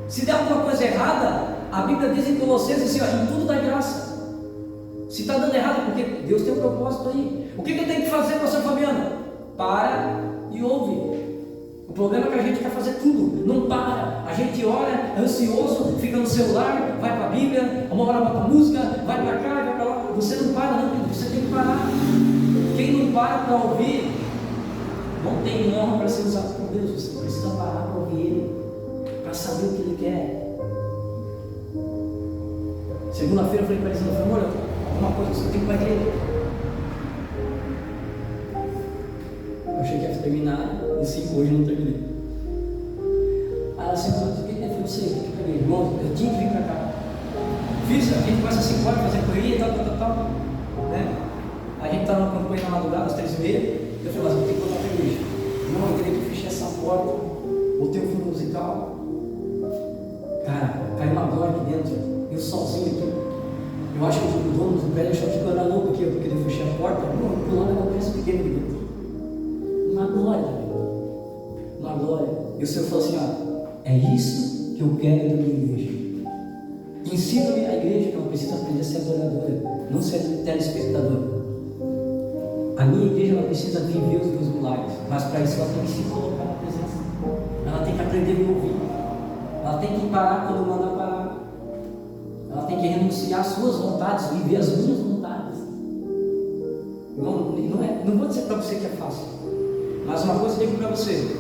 Se der alguma coisa errada, a Bíblia diz em Colossenses assim, ó, em tudo dá graça. Se está dando errado, porque Deus tem um propósito aí. O que eu tenho que fazer, pastor Fabiano? Para e ouve. O problema é que a gente quer fazer tudo, não para. A gente ora, ansioso, fica no celular, vai para a Bíblia, uma hora bota música, vai para cá, vai para lá. Você não para, não, você tem que parar. Quem não para ouvir, não tem honra para ser usado por Deus. Você precisa parar para ouvir Ele, para saber o que Ele quer. Segunda-feira eu falei para eles, amor, alguma coisa você tem que ir para a igreja. Eu achei que ia terminar em 5, hoje não terminei. Aí ela sentou, eu falei, você, tem que ir para a igreja. Irmão, eu tinha que vir para cá. Fiz, a gente começa às 5 horas, fazer correria, tal, né? A gente está na campanha na madrugada, às 3h30. Eu falei, mas eu tenho que voltar para a igreja. Irmão, eu teria que fechar essa porta, botei o fundo musical. Cara, caiu uma glória aqui dentro. Eu sozinho aqui. Eu acho que o dono do prédio achou que eu era louco aqui, porque eu fechei a porta. Eu pulava uma criança pequena aqui dentro. Uma glória. Uma glória. E o Senhor falou assim, ó, é isso que eu quero da minha igreja. Ensina-me a igreja que ela precisa aprender a ser adoradora, não ser telespectadora. A minha igreja ela precisa viver os meus milagres, mas para isso ela tem que se colocar na presença. Ela tem que aprender a me ouvir. Ela tem que parar quando manda parar. Ela tem que renunciar às suas vontades, viver as minhas vontades. Não vou dizer para você que é fácil, mas uma coisa eu digo para você: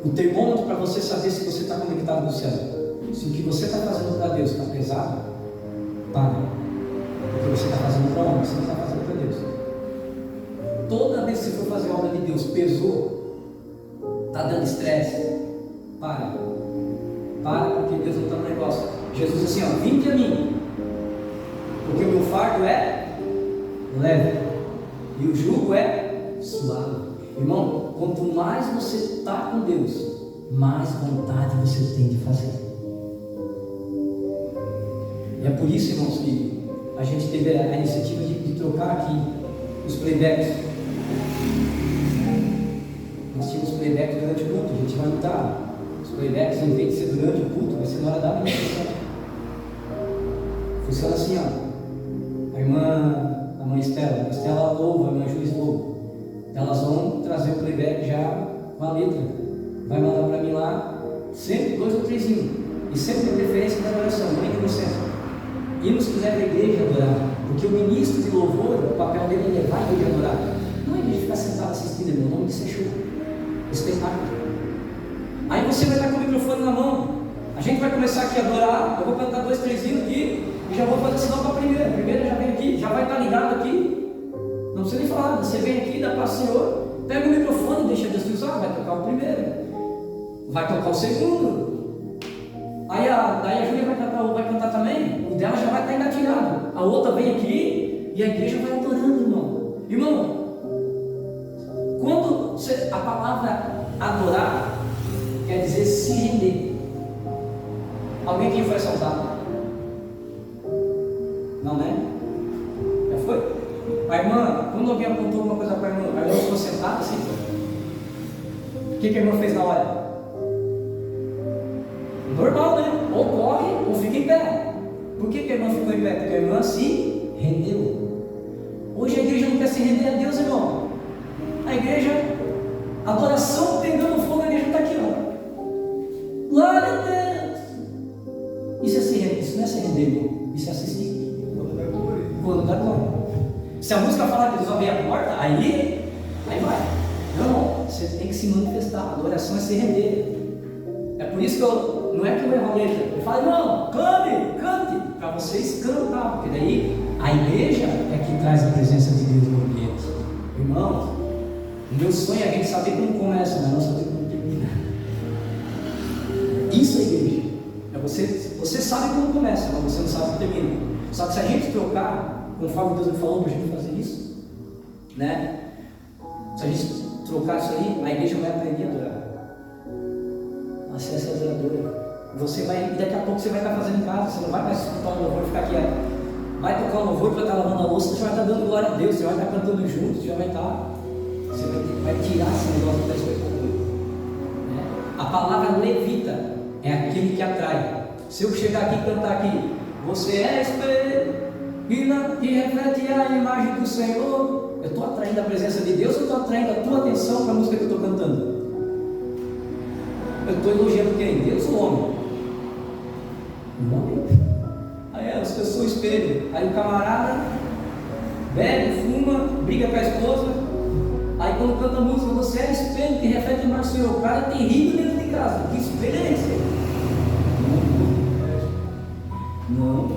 o termômetro para você saber se você está conectado no céu, se o que você está fazendo para Deus está pesado, para. Porque você está fazendo para homem, você não está fazendo para Deus. Toda vez que você for fazer a obra de Deus, pesou, está dando estresse, para, porque Deus não está no negócio. Jesus disse assim, ó, vinde a mim, porque o meu fardo é leve, e o jugo é suave. Irmão, quanto mais você está com Deus, mais vontade você tem de fazer. E é por isso, irmãos, que a gente teve a iniciativa de trocar aqui os playbacks. Nós tínhamos playbacks durante o culto, a gente vai mudar. Os playbacks, em vez de ser durante o culto, vai ser na hora da ministração. Funciona assim, ó. A mãe Estela louva, a irmã Juiz louva. Elas vão trazer o playback já com a letra. Vai mandar para mim lá, sempre 2 ou 3 hinos. E sempre a preferência da adoração, não é inocência. Hinos que leva a igreja a adorar. Porque o ministro de louvor, o papel dele é levar a igreja a adorar. Não é a igreja ficar sentado assistindo, irmão. O nome disso é show. Espetáculo. Aí você vai estar com o microfone na mão. A gente vai começar aqui a adorar, eu vou cantar 2, 3 hinos aqui, e já vou fazer sinal para a primeira. A primeira já vem aqui, já vai estar ligado aqui. Não precisa nem falar nada, você vem aqui, dá para o Senhor, pega o microfone e deixa Deus te usar, vai tocar o primeiro, vai tocar o segundo. Daí a Júlia vai cantar também, o dela já vai estar engatilhado. A outra vem aqui e a igreja vai adorando, irmão. Irmão, quando a palavra adorar quer dizer se render. Alguém aqui foi assaltado? Não, né? Já foi? A irmã, quando alguém apontou alguma coisa para a irmã ficou sentada assim. O que a irmã fez na hora? Normal, né? Ou corre ou fica em pé. Por que a irmã ficou em pé? Porque a irmã se rendeu. Hoje a igreja não quer se render a Deus, irmão. A igreja, adoração pegando fogo, a igreja está aqui, ó. Glória a Deus. Isso é se render, isso não é se render, irmão. Isso é assistir. Quando dá glória. Se a música falar que Deus vai abrir a porta, aí vai. Não, você tem que se manifestar. A adoração é se render. É por isso que não é que eu erro a letra. Eu falo, irmão, cante, para vocês cantar, porque daí a igreja é que traz a presença de Deus no ambiente. Irmão, o meu sonho é a gente saber como começa, mas não saber como termina. Isso é igreja. É você sabe como começa, mas você não sabe como termina. Só que se a gente trocar, conforme Deus me falou para a gente fazer isso, né? Se a gente trocar isso aí, a igreja vai aprender a adorar. Você é adoradora. Você vai, daqui a pouco você vai estar fazendo em casa, você não vai mais escutar o louvor e ficar quieto. Vai tocar o louvor, vai estar lavando a louça, você vai estar dando glória a Deus, você vai estar cantando junto, você vai estar. Você vai tirar esse negócio da expectativa. Né? A palavra levita é aquele que atrai. Se eu chegar aqui e cantar aqui, você é espelho e reflete a imagem do Senhor, eu estou atraindo a presença de Deus ou estou atraindo a tua atenção para a música que eu estou cantando? Eu estou elogiando quem? Deus ou o homem? O homem. Aí eu sou espelho. Aí o camarada bebe, fuma, briga com a esposa. Aí quando canta a música, você é espelho que reflete mais o Senhor. O cara é terrível dentro de casa. Que espelho é esse? Não.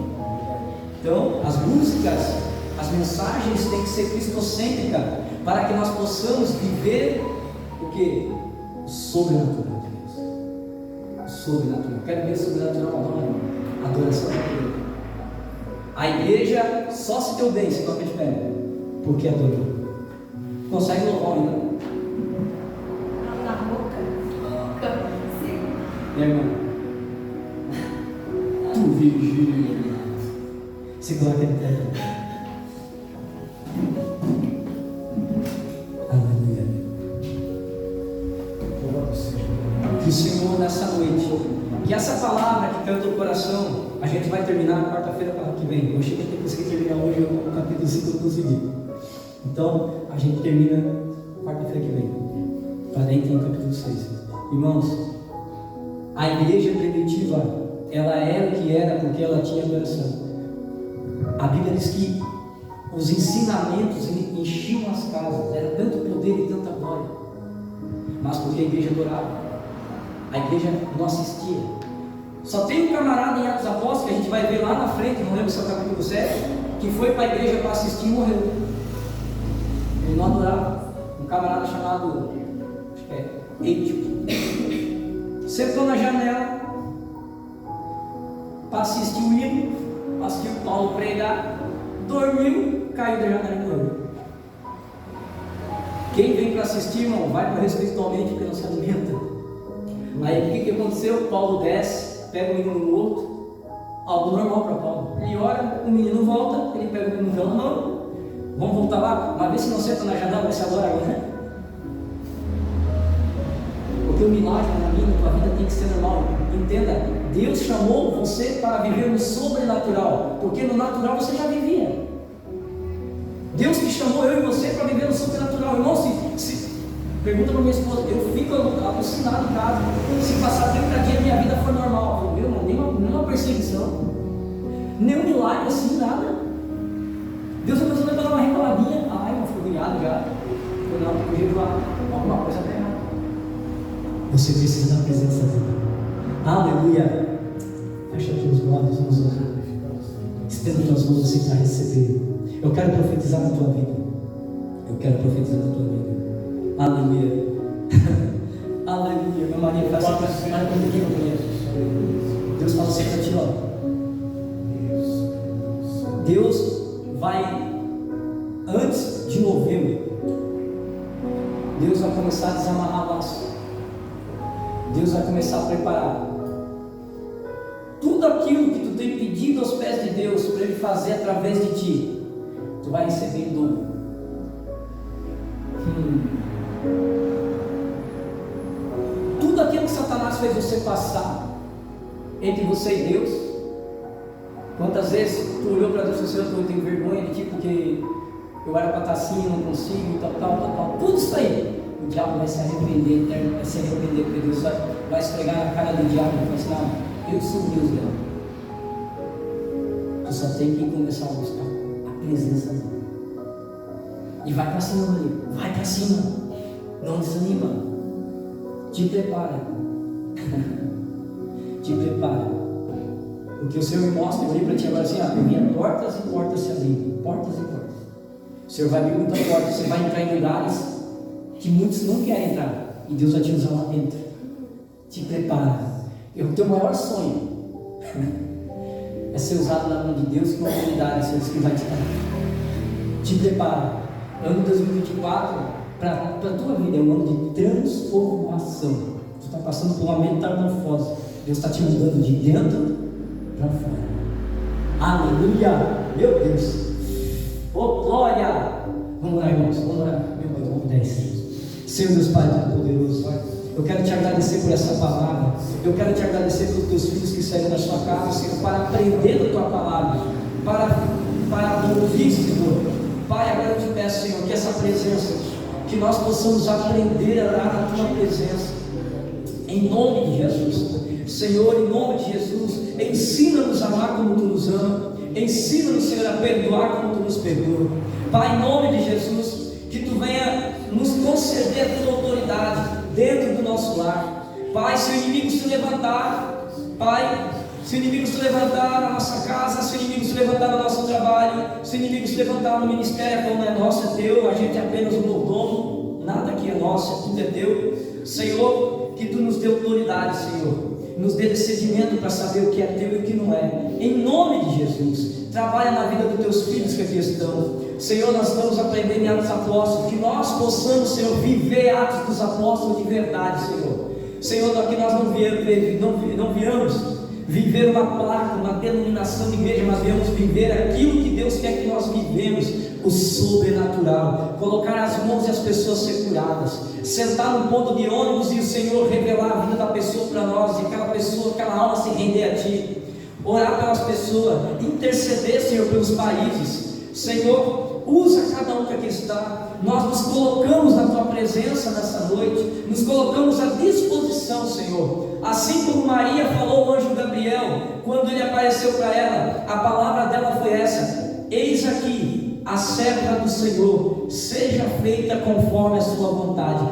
Então, as músicas, as mensagens têm que ser cristocêntricas para que nós possamos viver o que? O sobrenatural de Deus. O sobrenatural. Quero ver o sobrenatural agora. Adoração a Deus. A igreja só se deu bem se toca de pé. Porque adorou. Consegue louvar ainda? Na boca. Sim. Minha irmã, tu vigia. Se coloca em pé. Aleluia. Que o Senhor nessa noite, que essa palavra que caiu no teu coração, a gente vai terminar na quarta-feira que vem. Eu achei que a gente conseguir terminar hoje o capítulo 5, eu consegui. Então, a gente termina quarta-feira que vem. Para dentro do capítulo 6. Irmãos, a igreja primitiva, ela era o que era porque ela tinha adoração. A Bíblia diz que os ensinamentos enchiam as casas, era tanto poder e tanta glória. Mas porque a igreja adorava, a igreja não assistia. Só tem um camarada em Atos Apóstolos, que a gente vai ver lá na frente, não lembro se é o capítulo 7, que foi para a igreja para assistir e morreu. Ele não adorava. Um camarada chamado, acho que é Etíope, sentou na janela para assistir o hino, para assistir o Paulo pregar, dormiu, caiu da janela e morreu. Quem vem para assistir, irmão, vai morrer espiritualmente porque não se alimenta. Aí o que aconteceu? Paulo desce, pega o menino morto, algo normal para Paulo. Ele ora, o menino volta, ele pega o menino na mão. Vamos voltar lá? Uma vez se não senta na janela, vai se adorar agora. Porque o milagre na minha, na tua vida tem que ser normal. Entenda, Deus chamou você para viver no sobrenatural, porque no natural você já vivia. Deus que chamou eu e você para viver no sobrenatural. Irmão, pergunta para minha esposa, eu fico alucinado em casa. Se passar 30 dias minha vida for normal, eu falo, meu irmão, nenhuma perseguição, nenhum milagre assim, nada. Deus começou a dar uma reclamadinha. Ai, não fui humilhado já. Eu não, tem que jejuar. Alguma coisa está errada. Você precisa da presença dele. Aleluia. Fecha teus olhos, vamos orar. Estenda tuas mãos assim para receber. Eu quero profetizar na tua vida. Eu quero profetizar na tua vida. Aleluia. Aleluia. Minha Maria, faz assim para ninguém conhece. Deus fala assim para ti, ó. Deus vai, antes de novembro, Deus vai começar a desamarrar laços. Deus vai começar a preparar tudo aquilo que tu tem pedido aos pés de Deus para Ele fazer através de ti. Tu vai receber em dobro. Tudo aquilo que Satanás fez você passar entre você e Deus. Quantas vezes tu olhou para Deus e disse: eu tenho vergonha de ti porque eu era para estar assim, eu não consigo, tal. Tudo isso aí. O diabo vai se arrepender, porque Deus vai esfregar na cara do diabo e vai assim: não, eu sou Deus dela. Tu só tem que começar a buscar a presença dele. E vai para cima, Maria. Vai para cima. Não desanima. Te prepara. Te prepara. Porque o Senhor me mostra, eu olhei para ti agora assim: eu vinha portas e portas se abrindo. Portas e portas. O Senhor vai abrir muitas portas. Você vai entrar em lugares que muitos não querem entrar. E Deus vai te usar lá dentro. Te prepara. O teu maior sonho é ser usado na mão de Deus com autoridade. Senhor, que vai te dar. Te prepara. Ano 2024 para a tua vida é um ano de transformação. Tu está passando por uma metamorfose. Deus está te mudando de dentro para fora. Aleluia! Meu Deus! Oh, glória! Vamos lá, irmãos, vamos lá. Meu Deus, vamos 10. Senhor Deus Pai Todo-Poderoso, eu quero te agradecer por essa palavra. Eu quero te agradecer pelos teus filhos que saíram da sua casa, Senhor, para aprender da tua palavra, para ouvir, Senhor. Pai, agora eu te peço, Senhor, que essa presença, que nós possamos aprender a orar na tua presença, em nome de Jesus. Senhor, em nome de Jesus, ensina-nos a amar como tu nos ama, ensina-nos, Senhor, a perdoar como tu nos perdoa. Pai, em nome de Jesus, que tu venha nos conceder a tua autoridade dentro do nosso lar. Pai, se o inimigo se levantar, Pai, se o inimigo se levantar na nossa casa, se o inimigo se levantar no nosso trabalho, se o inimigo se levantar no ministério, como é nosso, é teu, a gente é apenas um mordomo, nada aqui é nosso, tudo é teu. Senhor, que tu nos dê autoridade, Senhor, nos dê discernimento para saber o que é teu e o que não é, em nome de Jesus. Trabalha na vida dos teus filhos que aqui estão. Senhor, nós estamos aprendendo em Atos Apóstolos, que nós possamos, Senhor, viver Atos dos Apóstolos de verdade, Senhor. Senhor, que nós não viemos viver uma placa, uma denominação de igreja, mas viemos viver aquilo que Deus quer que nós vivemos, o sobrenatural. Colocar as mãos e as pessoas ser curadas, sentar num ponto de ônibus e o Senhor revelar a vida da pessoa para nós, e aquela pessoa, aquela alma se render a Ti. Orar pelas pessoas, interceder, Senhor, pelos países. Senhor, usa cada um que aqui está. Nós nos colocamos na Tua presença nessa noite, nos colocamos à disposição, Senhor. Assim como Maria falou ao anjo Gabriel, quando ele apareceu para ela, a palavra dela foi essa: eis aqui a serva do Senhor, seja feita conforme a sua vontade.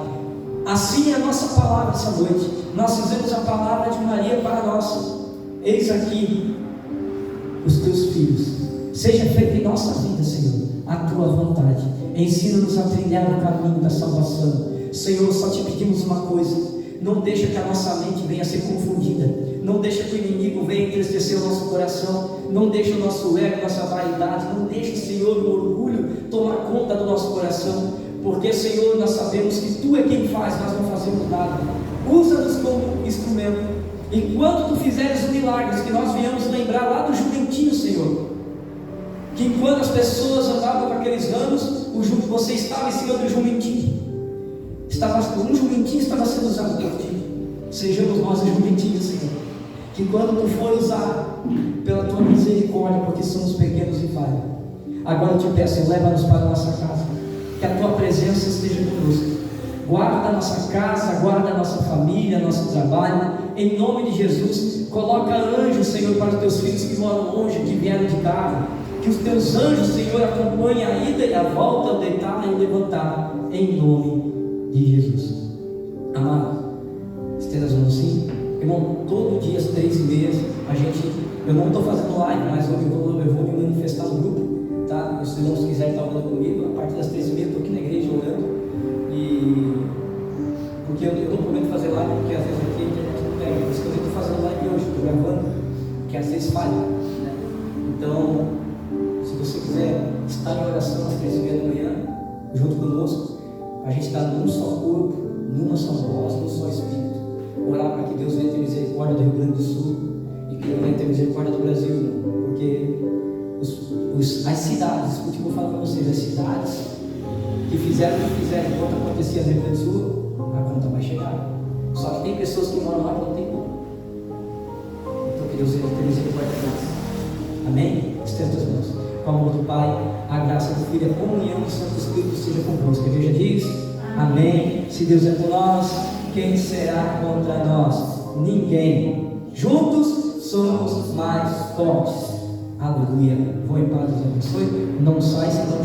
Assim é a nossa palavra essa noite. Nós fizemos a palavra de Maria para nós. Eis aqui os teus filhos, seja feita em nossa vida, Senhor, a tua vontade. Ensina-nos a trilhar o caminho da salvação. Senhor, só te pedimos uma coisa: não deixa que a nossa mente venha a ser confundida, não deixa que o inimigo venha entristecer o nosso coração, não deixa o nosso ego, nossa vaidade, não deixa, Senhor, o orgulho tomar conta do nosso coração, porque, Senhor, nós sabemos que Tu é quem faz, nós não fazemos nada. Usa-nos como instrumento. Enquanto Tu fizeres os milagres, que nós viemos lembrar lá do jumentinho, Senhor, que enquanto as pessoas andavam com aqueles ramos, você estava em cima do jumentinho. Um jumentinho estava sendo usado por Ti. Sejamos nós os jumentinhos, Senhor, que quando Tu for usar pela Tua misericórdia, porque somos pequenos e falhos, agora eu te peço, leva-nos para a nossa casa, que a Tua presença esteja conosco. Guarda a nossa casa, guarda a nossa família, nosso trabalho, em nome de Jesus. Coloca anjos, Senhor, para os Teus filhos que moram longe, que vieram de carro, que os Teus anjos, Senhor, acompanhem a ida e a volta, o deitar e o levantar, em nome de Jesus. Amado, estenda as mãos assim. Irmão, todo dia às 3h30, eu não estou fazendo live, mas eu vou me manifestar no grupo, tá? Se os irmãos quiserem estar orando comigo, a partir das 3h30 eu estou aqui na igreja orando. Porque eu não prometo fazer live, porque às vezes aqui a internet não pega. Por isso que eu estou fazendo live hoje, estou gravando, porque às vezes falha, né? Então, se você quiser estar em oração às 3h30 da manhã, junto conosco, a gente está num só corpo, numa só voz, num só espírito. Orar para que Deus venha ter misericórdia do Rio Grande do Sul e que Ele venha ter misericórdia do Brasil, irmão. Porque as cidades, escute o que eu falo para vocês, as cidades que fizeram o que fizeram enquanto acontecia no Rio Grande do Sul, a conta vai chegar. Só que tem pessoas que moram lá que não tem como. Então que Deus venha ter misericórdia de nós. Amém? Estenda as mãos. Com o amor do Pai, a graça do Filho, a comunhão do Santo Espírito seja convosco. A igreja diz: amém. Se Deus é por nós, quem será contra nós? Ninguém. Juntos somos mais fortes. Aleluia. Vou em paz, Deus abençoe. Não sai, senão